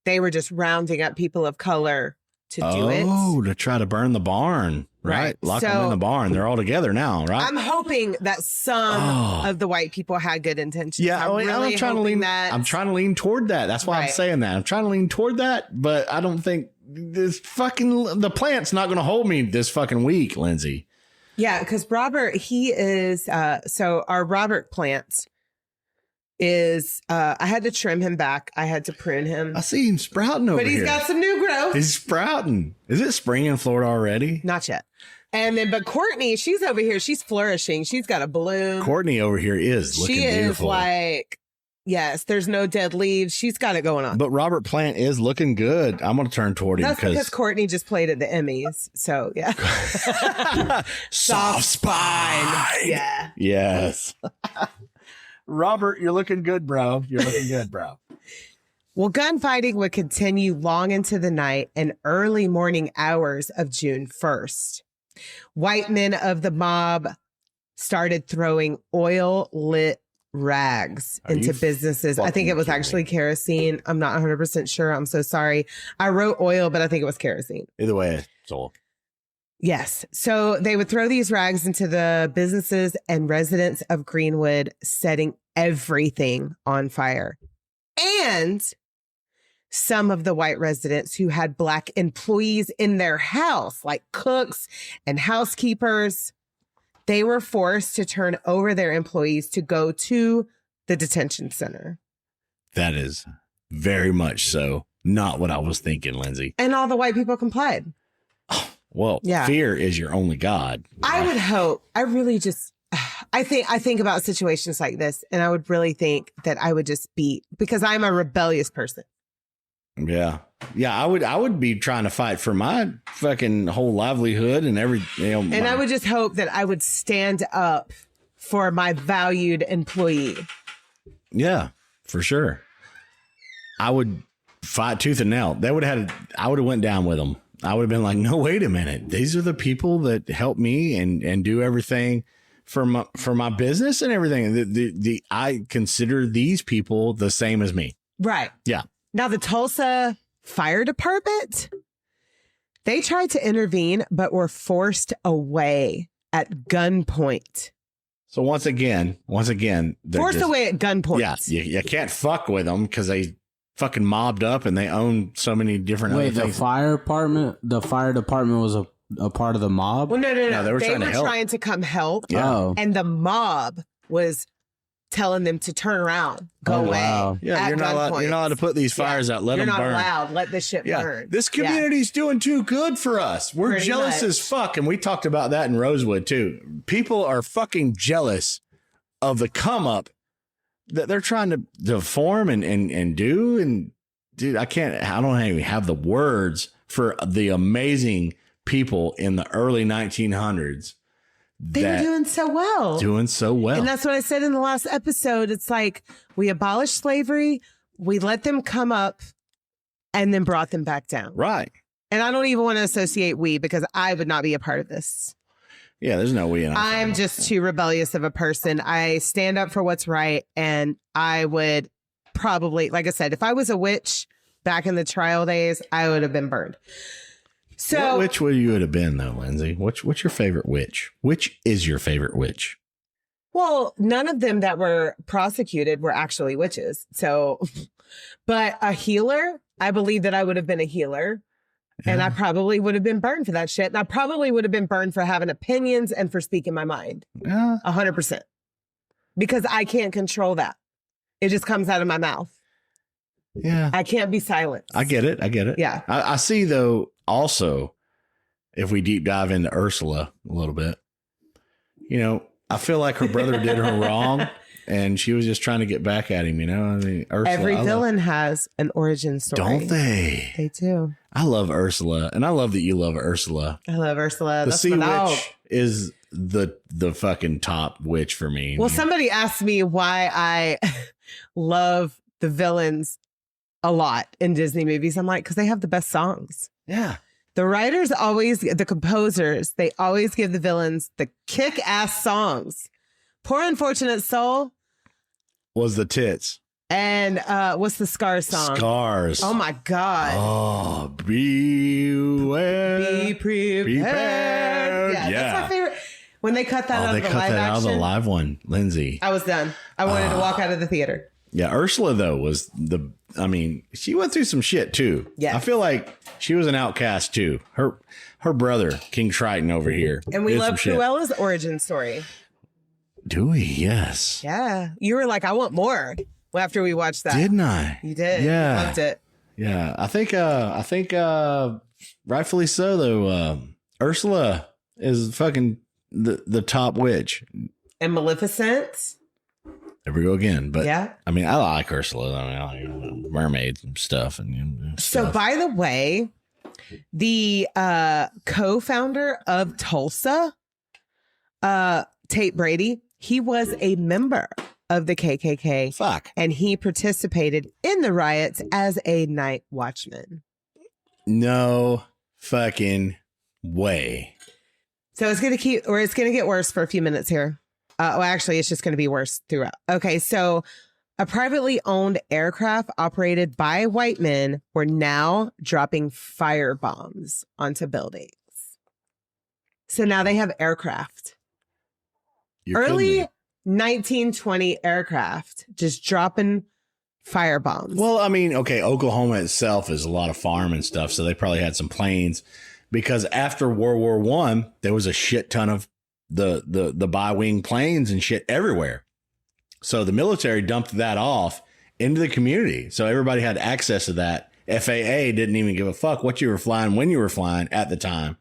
they were just rounding up people of color to do it. Oh, to try to burn the barn, right? Lock them in the barn. They're all together now, right? I'm hoping that some of the white people had good intentions. Yeah, I'm trying to lean. that. I'm trying to lean toward that. That's why I'm saying that. I'm trying to lean toward that, but I don't think this fucking the plant's not going to hold me this fucking week, Lindsay. Yeah, because Robert, he is so our Robert plant is I had to trim him back. I had to prune him. I see him sprouting over here. But he's got some new growth. He's sprouting. Is it spring in Florida already? Not yet. And then, but Courtney, she's over here. She's flourishing. She's got a bloom. Courtney over here is looking beautiful. She is like, yes, there's no dead leaves. She's got it going on. But Robert Plant is looking good. I'm going to turn toward him because Courtney just played at the Emmys. So, yeah. Soft spine. Yeah. Yes. Robert, you're looking good, bro. You're looking good, bro. Well, gunfighting would continue long into the night and early morning hours of June 1st. White men of the mob started throwing oil-lit rags into businesses. I think it was actually kerosene. I'm not 100% sure. I'm so sorry. I wrote oil, but I think it was kerosene. Either way, it's all. Yes. So they would throw these rags into the businesses and residents of Greenwood, setting everything on fire. And some of the white residents who had Black employees in their house, like cooks and housekeepers, they were forced to turn over their employees to go to the detention center. That is very much so not what I was thinking, Lindsay. And all the white people complied. Well, fear is your only God. I would hope. I really just, I think about situations like this, and I would really think that I would just be, because I'm a rebellious person. Yeah. Yeah, I would be trying to fight for my fucking whole livelihood and every, and I would just hope that I would stand up for my valued employee. Yeah, for sure. I would fight tooth and nail. I would have went down with them. I would have been like, no, wait a minute. These are the people that help me and do everything for my business and everything. I consider these people the same as me. Right. Yeah. Now, the Tulsa Fire Department, they tried to intervene, but were forced away at gunpoint. So once again, forced away at gunpoint. Yeah, you can't fuck with them because they fucking mobbed up and they own so many different other things. The fire department was a part of the mob? Well, no. They were trying to come help. Yeah. Oh. And the mob was telling them to turn around, go away. Wow. Yeah, you're not allowed to put these fires out. Let them burn. You're not allowed. Let this shit burn. This community's doing too good for us. We're Pretty jealous much. as fuck. And we talked about that in Rosewood too. People are fucking jealous of the come up that they're trying to form and do. And dude, I don't even have the words for the amazing people in the early 1900s They were doing so well. Doing so well. And that's what I said in the last episode. It's like we abolished slavery, we let them come up, and then brought them back down. Right. And I don't even want to associate we because I would not be a part of this. Yeah, there's no we in our I'm family. just too rebellious of a person. I stand up for what's right. And I would probably, like I said, if I was a witch back in the trial days, I would have been burned. So, What witch would you have been, though, Lindsay? What's your favorite witch? Which is your favorite witch? well, none of them that were prosecuted were actually witches. So, but a healer, I believe that I would have been a healer. And I probably would have been burned for that shit. And I probably would have been burned for having opinions and for speaking my mind. Yeah. 100%. Because I can't control that. It just comes out of my mouth. Yeah. I can't be silenced. I get it. Yeah. I see, though, also, if we deep dive into Ursula a little bit, you know, I feel like her brother did her wrong. And she was just trying to get back at him, you know? I mean, Ursula. Every villain has an origin story. Don't they? They do. I love Ursula. And I love that you love Ursula. I love Ursula. The That's Sea my dog. Witch is the fucking top witch for me. Well, somebody asked me why I love the villains a lot in Disney movies. I'm like, because they have the best songs. Yeah. The writers always, the composers, they always give the villains the kick-ass songs. Poor Unfortunate Soul. Was the tits. And what's the Scars song? Scars. Oh my God. Oh, beware. Be prepared. Yeah, that's my favorite. When they cut that out they of the cut live that action, out of the live one, Lindsay. I was done. I wanted to walk out of the theater. Yeah, Ursula, though, was she went through some shit, too. Yeah. I feel like she was an outcast, too. Her brother, King Triton, over here. And we did some love shit. Cruella's origin story. Do we? Yes. Yeah. You were like, I want more after we watched that. Didn't I? You did. Yeah. Loved it. Yeah. I think rightfully so, though. Ursula is fucking the top witch. And Maleficent. There we go again. But Yeah. I mean, I like Ursula. I like mermaids and stuff. And So, stuff. by the way, the co-founder of Tulsa, Tate Brady, he was a member of the KKK. Fuck. And he participated in the riots as a night watchman. No fucking way. So it's going to get worse for a few minutes here. Well, actually, it's just going to be worse throughout. Okay, so a privately owned aircraft operated by white men were now dropping fire bombs onto buildings. So now they have aircraft. You're kidding Early me. 1920 aircraft just dropping fire bombs. Well, I mean, okay, Oklahoma itself is a lot of farm and stuff, so they probably had some planes because after World War I, there was a shit ton of the bi-wing planes and shit everywhere. So the military dumped that off into the community. So everybody had access to that. FAA didn't even give a fuck what you were flying, when you were flying at the time.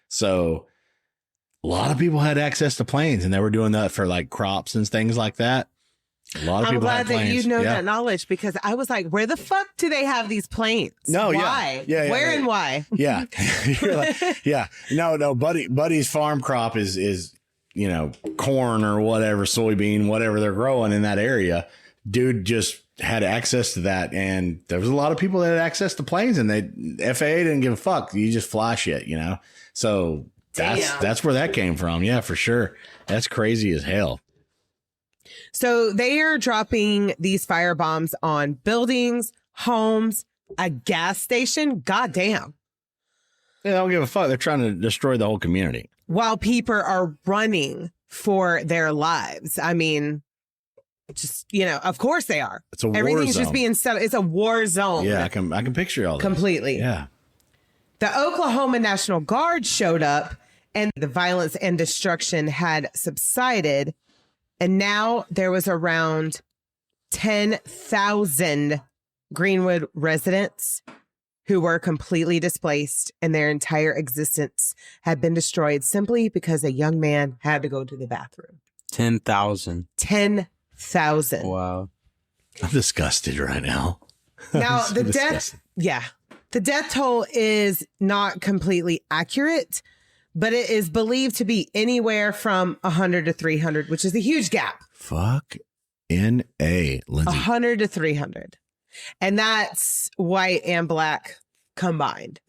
So a lot of people had access to planes and they were doing that for like crops and things like that. A lot of I'm people glad had that planes. you know Yeah. that knowledge because I was like, where the fuck do they have these planes? No, yeah. Why? Yeah, Where yeah. and why? Yeah. You're like, yeah. No, Buddy's farm crop is, you know, corn or whatever, soybean, whatever they're growing in that area. Dude just had access to that. And there was a lot of people that had access to planes and FAA didn't give a fuck. You just fly shit, you know? So Damn. that's where that came from. Yeah, for sure. That's crazy as hell. So they are dropping these fire bombs on buildings, homes, a gas station. Goddamn. They don't give a fuck. They're trying to destroy the whole community. While people are running for their lives. I mean, just, you know, of course they are. It's a war Everything's zone. just being set. It's a war zone. Yeah, I can picture all that. Completely. Yeah. The Oklahoma National Guard showed up and the violence and destruction had subsided. And now there was around 10,000 Greenwood residents who were completely displaced and their entire existence had been destroyed simply because a young man had to go to the bathroom. 10,000. 10,000. Wow. I'm disgusted right now. Now, So the disgusted. death toll is not completely accurate, but it is believed to be anywhere from 100 to 300, which is a huge gap. Fuck N.A. Lindsay. 100 to 300. And that's white and black combined.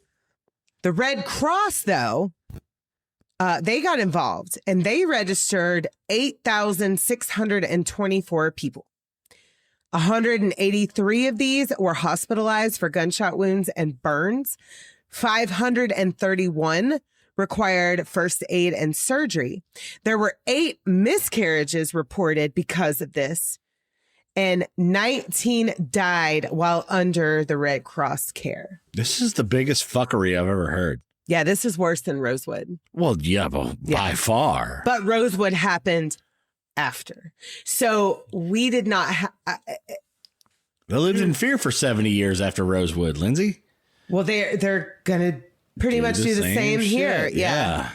The Red Cross, though, they got involved and they registered 8,624 people. 183 of these were hospitalized for gunshot wounds and burns. 531 required first aid and surgery. There were 8 miscarriages reported because of this, and 19 died while under the Red Cross care. This is the biggest fuckery I've ever heard. Yeah, this is worse than Rosewood. Well, yeah, but by far. But Rosewood happened after. So we did not They lived in fear for 70 years after Rosewood, Lindsay. well, they're going to pretty much do the same here. shit. Yeah.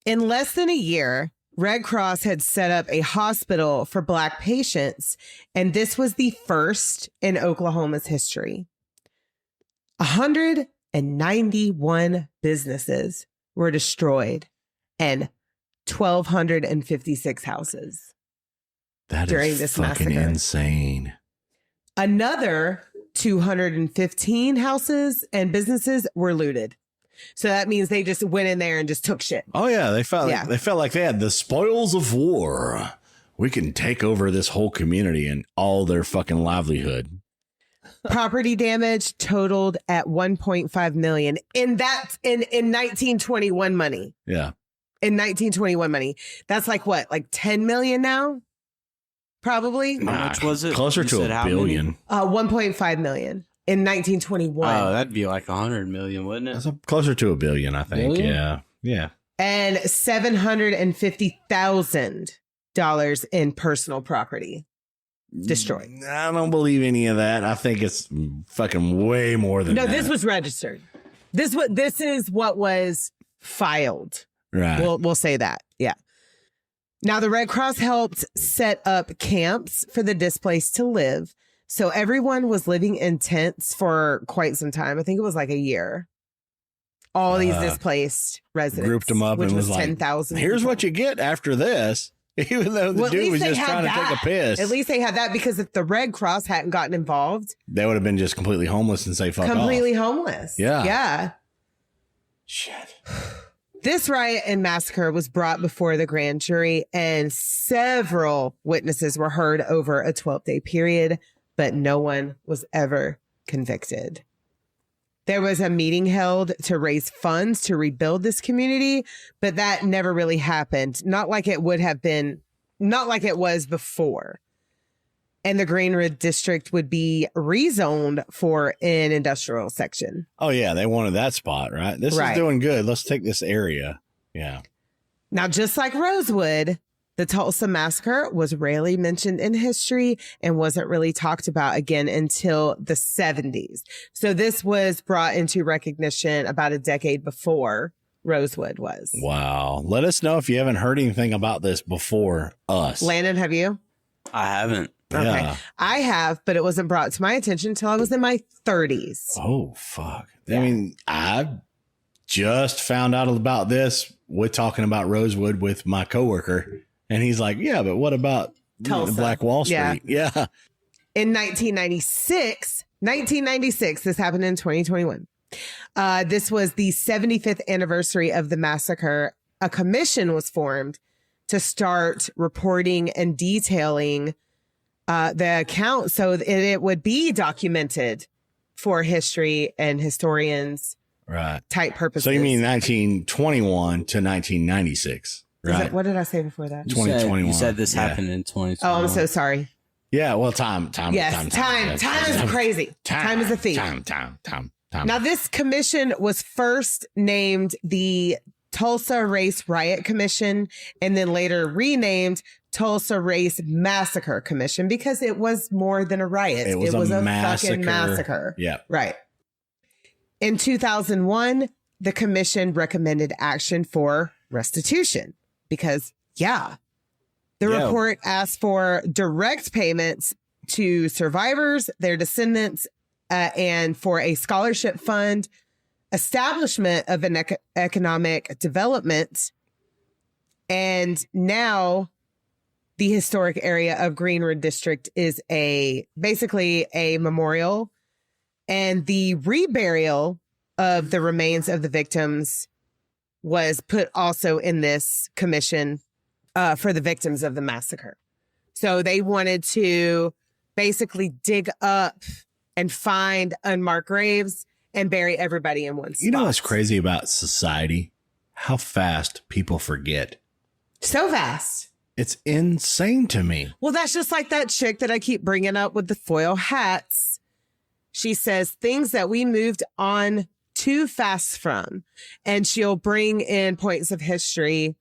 In less than a year, Red Cross had set up a hospital for Black patients, and this was the first in Oklahoma's history. 191 businesses were destroyed and 1,256 houses. That During is this fucking massacre. insane. Another 215 houses and businesses were looted. So that means they just went in there and just took shit. Oh yeah, they felt Yeah. like they had the spoils of war. We can take over this whole community and all their fucking livelihood. Property damage totaled at 1.5 million in 1921 money. Yeah. In 1921 money. That's like what? Like 10 million now? Probably. How much was it? Closer You to said a how many? billion. 1.5 million in 1921. Oh, that'd be like 100 million, wouldn't it? That's closer to a billion, I think. Billion? Yeah. Yeah. And $750,000 in personal property destroyed. I don't believe any of that. I think it's fucking way more than No, that. this was registered. This is what was filed. right. We'll say that. Yeah. Now, the Red Cross helped set up camps for the displaced to live. So everyone was living in tents for quite some time. I think it was like a year. All these displaced residents. grouped them up which and was like, 10,000. here's people. what you get after this. Even though the Well, at dude least was they just had trying to that. take a piss. At least they had that, because if the Red Cross hadn't gotten involved, they would have been just completely homeless and say fuck completely off. homeless. Yeah. Yeah. Shit. This riot and massacre was brought before the grand jury, and several witnesses were heard over a 12-day period, but no one was ever convicted. There was a meeting held to raise funds to rebuild this community, but that never really happened. Not like it would have been, not like it was before. And the Greenwood district would be rezoned for an industrial section. Oh yeah, they wanted that spot, right? This Right. is doing good. Let's take this area. Yeah. Now, just like Rosewood, the Tulsa Massacre was rarely mentioned in history and wasn't really talked about again until the 70s. So this was brought into recognition about a decade before Rosewood was. Wow. Let us know if you haven't heard anything about this before us. Landon, have you? I haven't. Okay. Yeah. I have, but it wasn't brought to my attention until I was in my 30s. Oh fuck. I mean, I just found out about this with talking about Rosewood with my coworker, and he's like, "Yeah, but what about Tulsa. Black Wall Street?" Yeah. Yeah. In 1996, this happened in 2021. This was the 75th anniversary of the massacre. A commission was formed to start reporting and detailing the account so that it would be documented for history and historians Right. type purposes. So you mean 1921 to 1996, right? What did I say before that? You 2021. You said this Yeah. happened in 2021. Oh, I'm so sorry. Yeah. Well, time. Yes, time is crazy. Time is a thief. Time. Now, this commission was first named the Tulsa Race Riot Commission, and then later renamed Tulsa Race Massacre Commission, because it was more than a riot. It was a fucking massacre. Yeah. Right. In 2001, the commission recommended action for restitution because, the report asked for direct payments to survivors, their descendants, and for a scholarship fund establishment of an economic development. And now the historic area of Greenwood District is basically a memorial, and the reburial of the remains of the victims was put also in this commission for the victims of the massacre. So they wanted to basically dig up and find unmarked graves and bury everybody in one spot. You know what's crazy about society? How fast people forget. So fast. It's insane to me. Well, that's just like that chick that I keep bringing up with the foil hats. She says things that we moved on too fast from, and she'll bring in points of history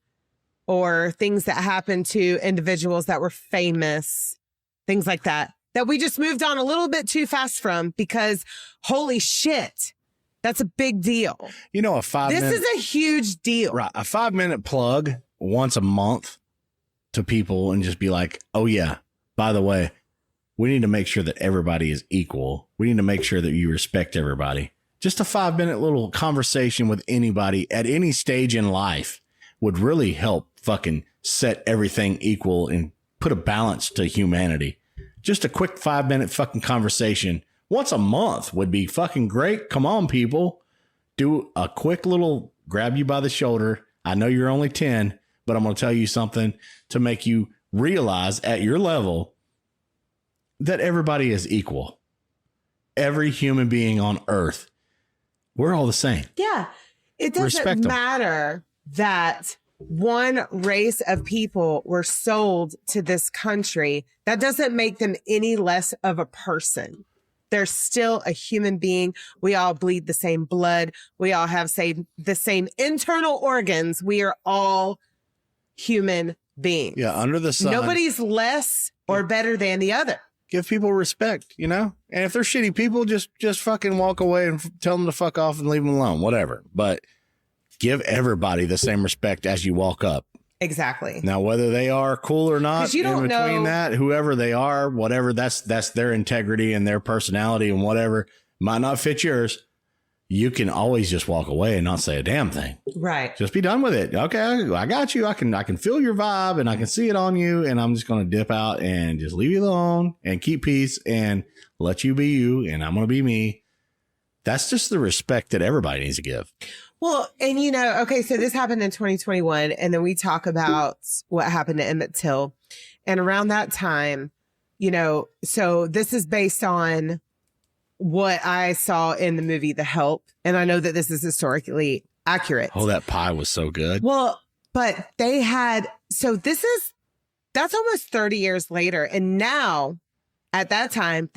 or things that happened to individuals that were famous, things like that we just moved on a little bit too fast from, because holy shit, that's a big deal. You know, this is a huge deal. Right. A 5-minute plug once a month to people and just be like, oh yeah, by the way, we need to make sure that everybody is equal. We need to make sure that you respect everybody. Just a 5-minute little conversation with anybody at any stage in life would really help fucking set everything equal and put a balance to humanity. Just a quick 5-minute fucking conversation once a month would be fucking great. Come on, people. Do a quick little grab you by the shoulder. I know you're only 10, but I'm going to tell you something to make you realize at your level that everybody is equal. Every human being on earth. We're all the same. Yeah. It doesn't matter that one race of people were sold to this country. That doesn't make them any less of a person. They're still a human being. We all bleed the same blood. We all have the same internal organs. We are all human beings. Yeah, under the sun. Nobody's less or better than the other. Give people respect, you know? And if they're shitty people, just fucking walk away and tell them to fuck off and leave them alone, whatever. But give everybody the same respect as you walk up. Exactly. Now, whether they are cool or not, you don't in between know that, whoever they are, whatever, that's their integrity and their personality and whatever might not fit yours. You can always just walk away and not say a damn thing. Right. Just be done with it. Okay, I got you. I can feel your vibe and I can see it on you, and I'm just going to dip out and just leave you alone and keep peace and let you be you, and I'm going to be me. That's just the respect that everybody needs to give. Well, and okay, so this happened in 2021, and then we talk about what happened to Emmett Till. And around that time, so this is based on what I saw in the movie The Help. And I know that this is historically accurate. Oh, that pie was so good. Well, but that's almost 30 years later. And now at that time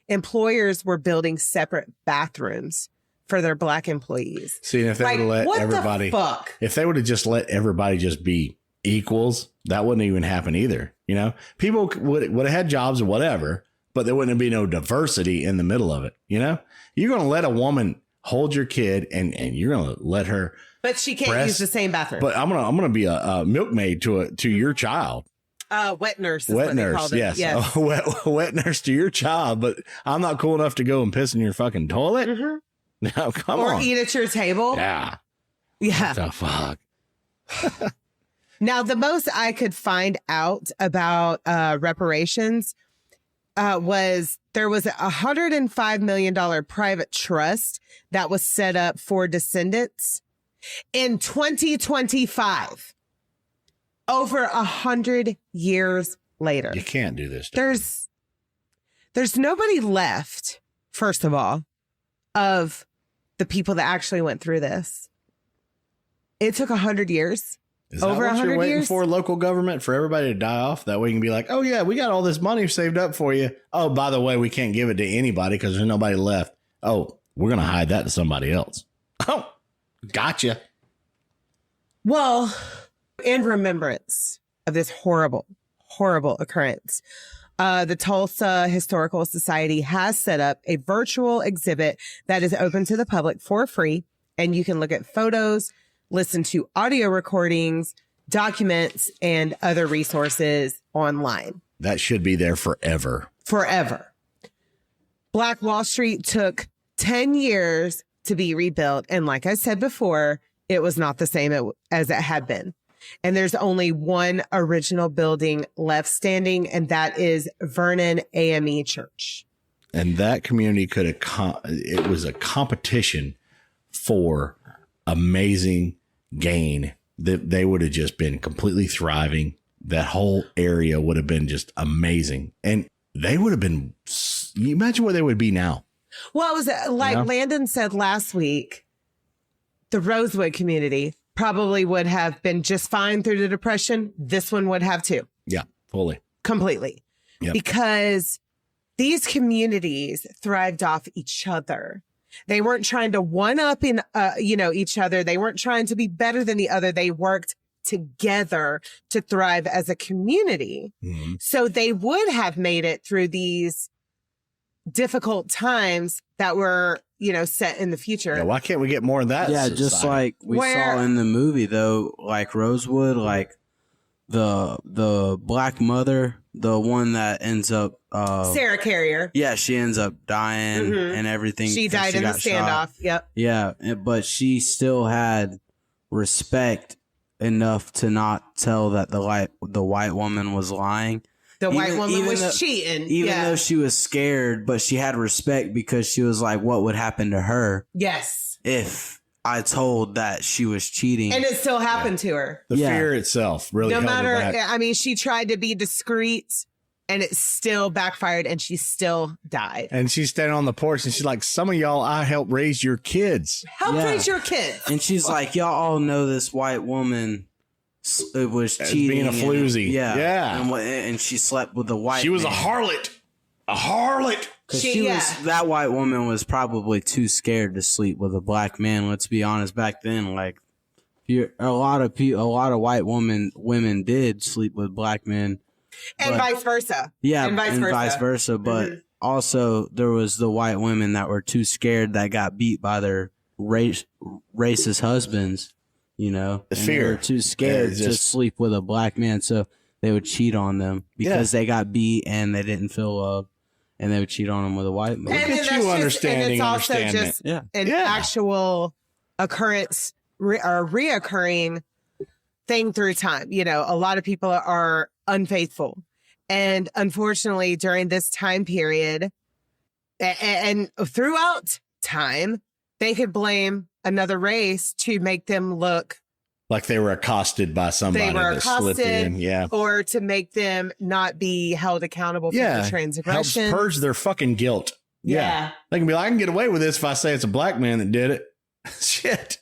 employers were building separate bathrooms for their black employees. See, if they would have let everybody, if they would have just let everybody just be equals, that wouldn't even happen either. People would have had jobs or whatever, but there wouldn't be no diversity in the middle of it. You're going to let a woman hold your kid and you're going to let her. But she can't use the same bathroom. But I'm going to be a milkmaid to your child. Wet nurse. Wet nurse. Yes. Wet nurse to your child. But I'm not cool enough to go and piss in your fucking toilet. Mm-hmm. No, come on. Or eat at your table. Yeah. Yeah. What the fuck? Now, the most I could find out about reparations was there was a $105 million private trust that was set up for descendants in 2025. Over 100 years later. You can't do this. There's nobody left, first of all, of the people that actually went through this. It took 100 years. Is over that what you're waiting for, local government, for everybody to die off? That way you can be like, oh, yeah, we got all this money saved up for you. Oh, by the way, we can't give it to anybody because there's nobody left. Oh, we're going to hide that to somebody else. Oh, gotcha. Well, in remembrance of this horrible, horrible occurrence, the Tulsa Historical Society has set up a virtual exhibit that is open to the public for free. And you can look at photos, listen to audio recordings, documents, and other resources online. That should be there forever. Forever. Black Wall Street took 10 years to be rebuilt. And like I said before, it was not the same as it had been. And there's only one original building left standing, and that is Vernon AME Church. And that community it was a competition for amazing gain, that they would have just been completely thriving. That whole area would have been just amazing. And they would have been, you imagine where they would be now. Well, it was like Landon said last week, the Rosewood community probably would have been just fine through the Depression. This one would have too. Yeah, fully. Completely. Yep. Because these communities thrived off each other. They weren't trying to one-up in, each other. They weren't trying to be better than the other. They worked together to thrive as a community. Mm-hmm. So they would have made it through these difficult times that were, set in the future. Yeah, why can't we get more of that? Yeah, society? just like we saw in the movie, though, like Rosewood, like the black mother, the one that ends up Sarah Carrier. Yeah, she ends up dying and everything. She died in the standoff. Shot. Yep. Yeah, but she still had respect enough to not tell that the white woman was lying. The white woman was cheating. Even though she was scared, but she had respect because she was like, what would happen to her? Yes. If I told that she was cheating. And it still happened to her. The fear itself really held her back. I mean, she tried to be discreet and it still backfired and she still died. And she's standing on the porch and she's like, some of y'all, I helped raise your kids. Raise your kids. And she's like, y'all all know this white woman was cheating. Being a floozy. Yeah. And she slept with a white She was a harlot. A harlot. That white woman was probably too scared to sleep with a black man. Let's be honest. Back then, like a lot of white women did sleep with black men, and vice versa. Yeah, and vice versa. But also there was the white women that were too scared that got beat by their racist husbands. The fear. They were too scared to sleep with a black man, so they would cheat on them because they got beat and they didn't feel loved. And they would cheat on them with a white man. And Look at you understanding. And it's also just an actual occurrence or reoccurring thing through time. A lot of people are unfaithful. And unfortunately, during this time period and throughout time, they could blame another race to make them look like they were accosted by somebody that slipped in, or to make them not be held accountable for the transgression. Helps purge their fucking guilt. Yeah. They can be like, I can get away with this if I say it's a black man that did it. Shit.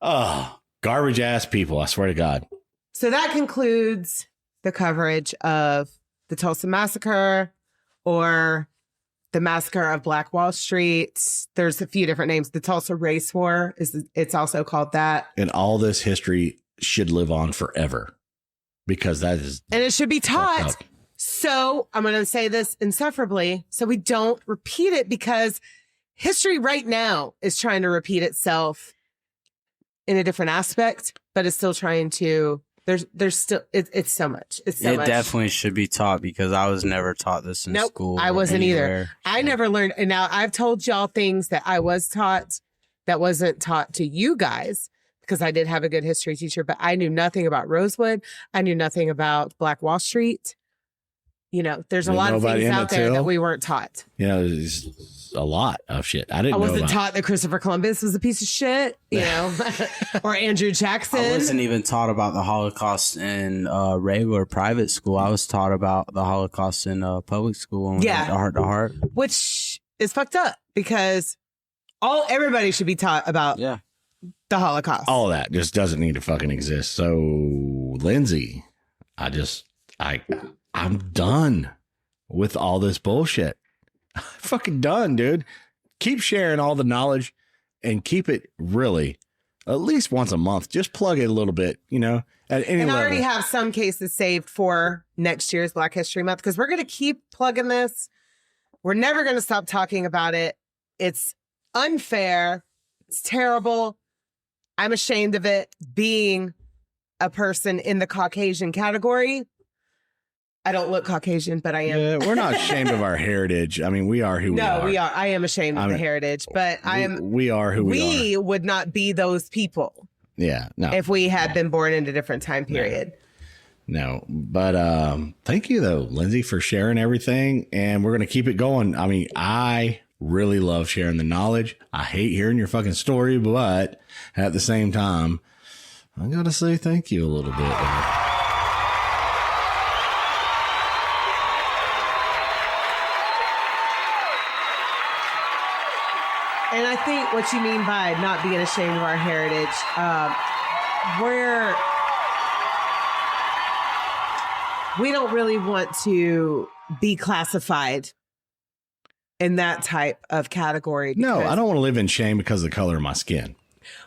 Oh, garbage ass people. I swear to God. So that concludes the coverage of the Tulsa Massacre, or the Massacre of Black Wall Street. There's a few different names. The Tulsa Race War it's also called that. And all this history should live on forever because that is. And it should be taught. So I'm going to say this insufferably so we don't repeat it, because history right now is trying to repeat itself in a different aspect, but it's still trying to. There's still it's so much. It definitely should be taught, because I was never taught this in school. I wasn't either. I never learned. And now I've told y'all things that I was taught that wasn't taught to you guys, because I did have a good history teacher, but I knew nothing about Rosewood. I knew nothing about Black Wall Street. There's a lot of things out there that we weren't taught. There's a lot of shit. I wasn't taught that Christopher Columbus was a piece of shit, or Andrew Jackson. I wasn't even taught about the Holocaust in regular private school. I was taught about the Holocaust in public school and heart to heart, which is fucked up, because everybody should be taught about the Holocaust. All of that just doesn't need to fucking exist. So, Lindsay, I'm done with all this bullshit. I'm fucking done, dude. Keep sharing all the knowledge and keep it really at least once a month. Just plug it a little bit, at any level. I already have some cases saved for next year's Black History Month, because we're going to keep plugging this. We're never going to stop talking about it. It's unfair. It's terrible. I'm ashamed of it, being a person in the Caucasian category. I don't look Caucasian, but I am. Yeah, we're not ashamed of our heritage. I mean, we are who we are. No, we are. I am ashamed of the heritage, but I am. We are who we are. We would not be those people. Yeah, no. If we had been born in a different time period. No, but thank you though, Lindsay, for sharing everything, and we're gonna keep it going. I mean, I really love sharing the knowledge. I hate hearing your fucking story, but at the same time, I gotta say thank you a little bit. And I think what you mean by not being ashamed of our heritage, we don't really want to be classified in that type of category. No, I don't want to live in shame because of the color of my skin.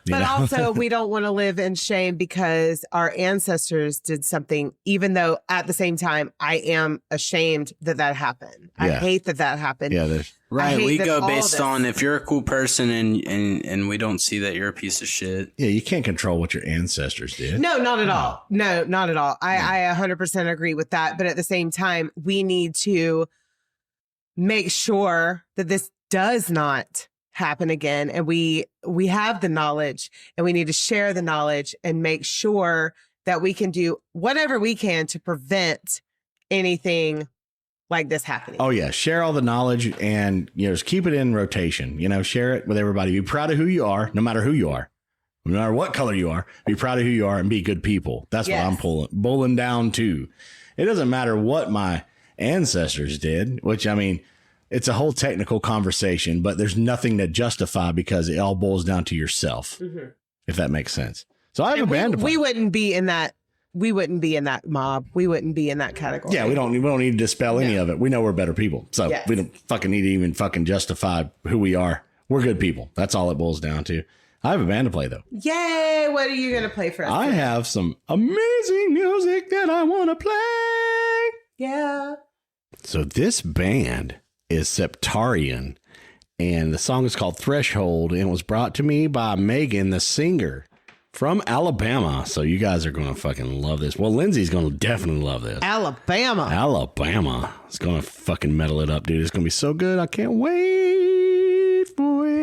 But also, we don't want to live in shame because our ancestors did something, even though at the same time, I am ashamed that happened. I hate that happened. Yeah, right. We go based on if you're a cool person and we don't see that you're a piece of shit. Yeah, you can't control what your ancestors did. No, not at all. No, not at all. I 100% agree with that. But at the same time, we need to make sure that this does not happen again, and we have the knowledge, and we need to share the knowledge and make sure that we can do whatever we can to prevent anything like this happening. Oh yeah, share all the knowledge and just keep it in rotation. Share it with everybody. Be proud of who you are, no matter who you are, no matter what color you are. Be proud of who you are and be good people. That's what I'm pulling down to. It doesn't matter what my ancestors did, which I mean, it's a whole technical conversation, but there's nothing to justify because it all boils down to yourself, if that makes sense. So I have a band to play. We wouldn't be in that. We wouldn't be in that mob. We wouldn't be in that category. Yeah, we don't need to dispel any of it. We know we're better people, so we don't fucking need to even fucking justify who we are. We're good people. That's all it boils down to. I have a band to play though. Yay! What are you gonna play for us? I have some amazing music that I want to play. Yeah. So this band is Septarian, and the song is called Threshold, and it was brought to me by Megan, the singer from Alabama. So you guys are going to fucking love this. Well, Lindsay's going to definitely love this. Alabama is going to fucking metal it up, dude. It's going to be so good. I can't wait for it.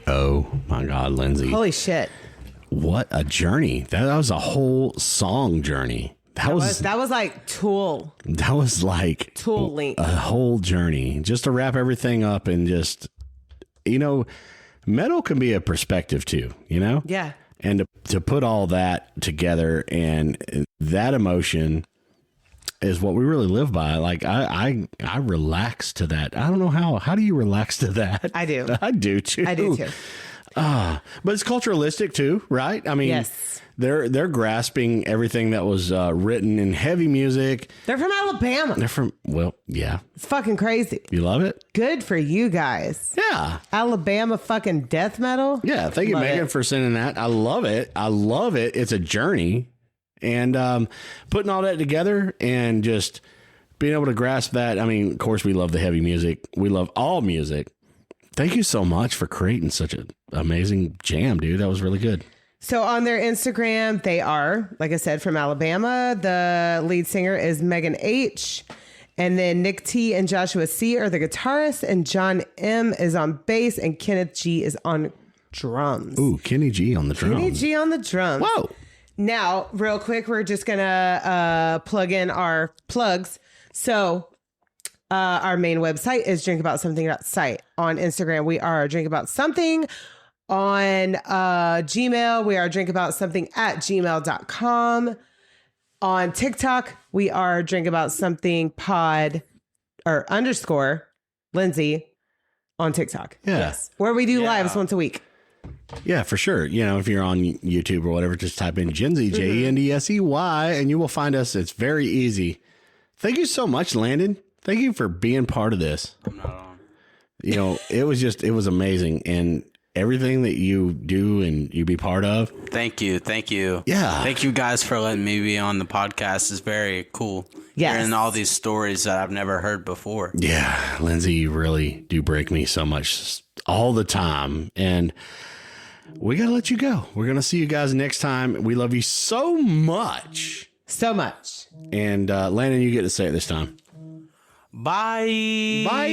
Oh my God, Lindsay. Holy shit. What a journey. That was a whole song journey. That was like Tool. That was like Tool link. A whole journey just to wrap everything up and just, metal can be a perspective too, Yeah. And to put all that together and that emotion is what we really live by. Like I relax to that. I don't know how do you relax to that? I do. I do too. I do too. But it's culturalistic too, right? I mean, yes. They're grasping everything that was written in heavy music. They're from Alabama. Yeah. It's fucking crazy. You love it? Good for you guys. Yeah. Alabama fucking death metal. Yeah. Thank you, Megan, for sending that. I love it. It's a journey. And putting all that together and just being able to grasp that. I mean, of course, we love the heavy music. We love all music. Thank you so much for creating such an amazing jam, dude. That was really good. So on their Instagram, they are, like I said, from Alabama. The lead singer is Megan H. And then Nick T and Joshua C are the guitarists. And John M is on bass. And Kenneth G is on drums. Ooh, Kenny G on the drums. Kenny G on the drums. Whoa. Now, real quick, we're just going to plug in our plugs. So our main website is drinkaboutSomething.site. On Instagram, we are Drink About Something. On Gmail, we are drinkaboutSomething@gmail.com. On TikTok, we are drinkaboutSomethingPod or _ Lindsay on TikTok. Yeah. Yes. Where we do lives once a week. Yeah, for sure. If you're on YouTube or whatever, just type in Jendsey, Jendsey, and you will find us. It's very easy. Thank you so much, Landon. Thank you for being part of this. I'm not on. You know, it was amazing. And everything that you do and you be part of. Thank you. Yeah. Thank you guys for letting me be on the podcast. It's very cool. Yes. Hearing all these stories that I've never heard before. Yeah, Lindsay, you really do break me so much all the time. And we got to let you go. We're going to see you guys next time. We love you so much. So much. And Landon, you get to say it this time. Bye. Bye.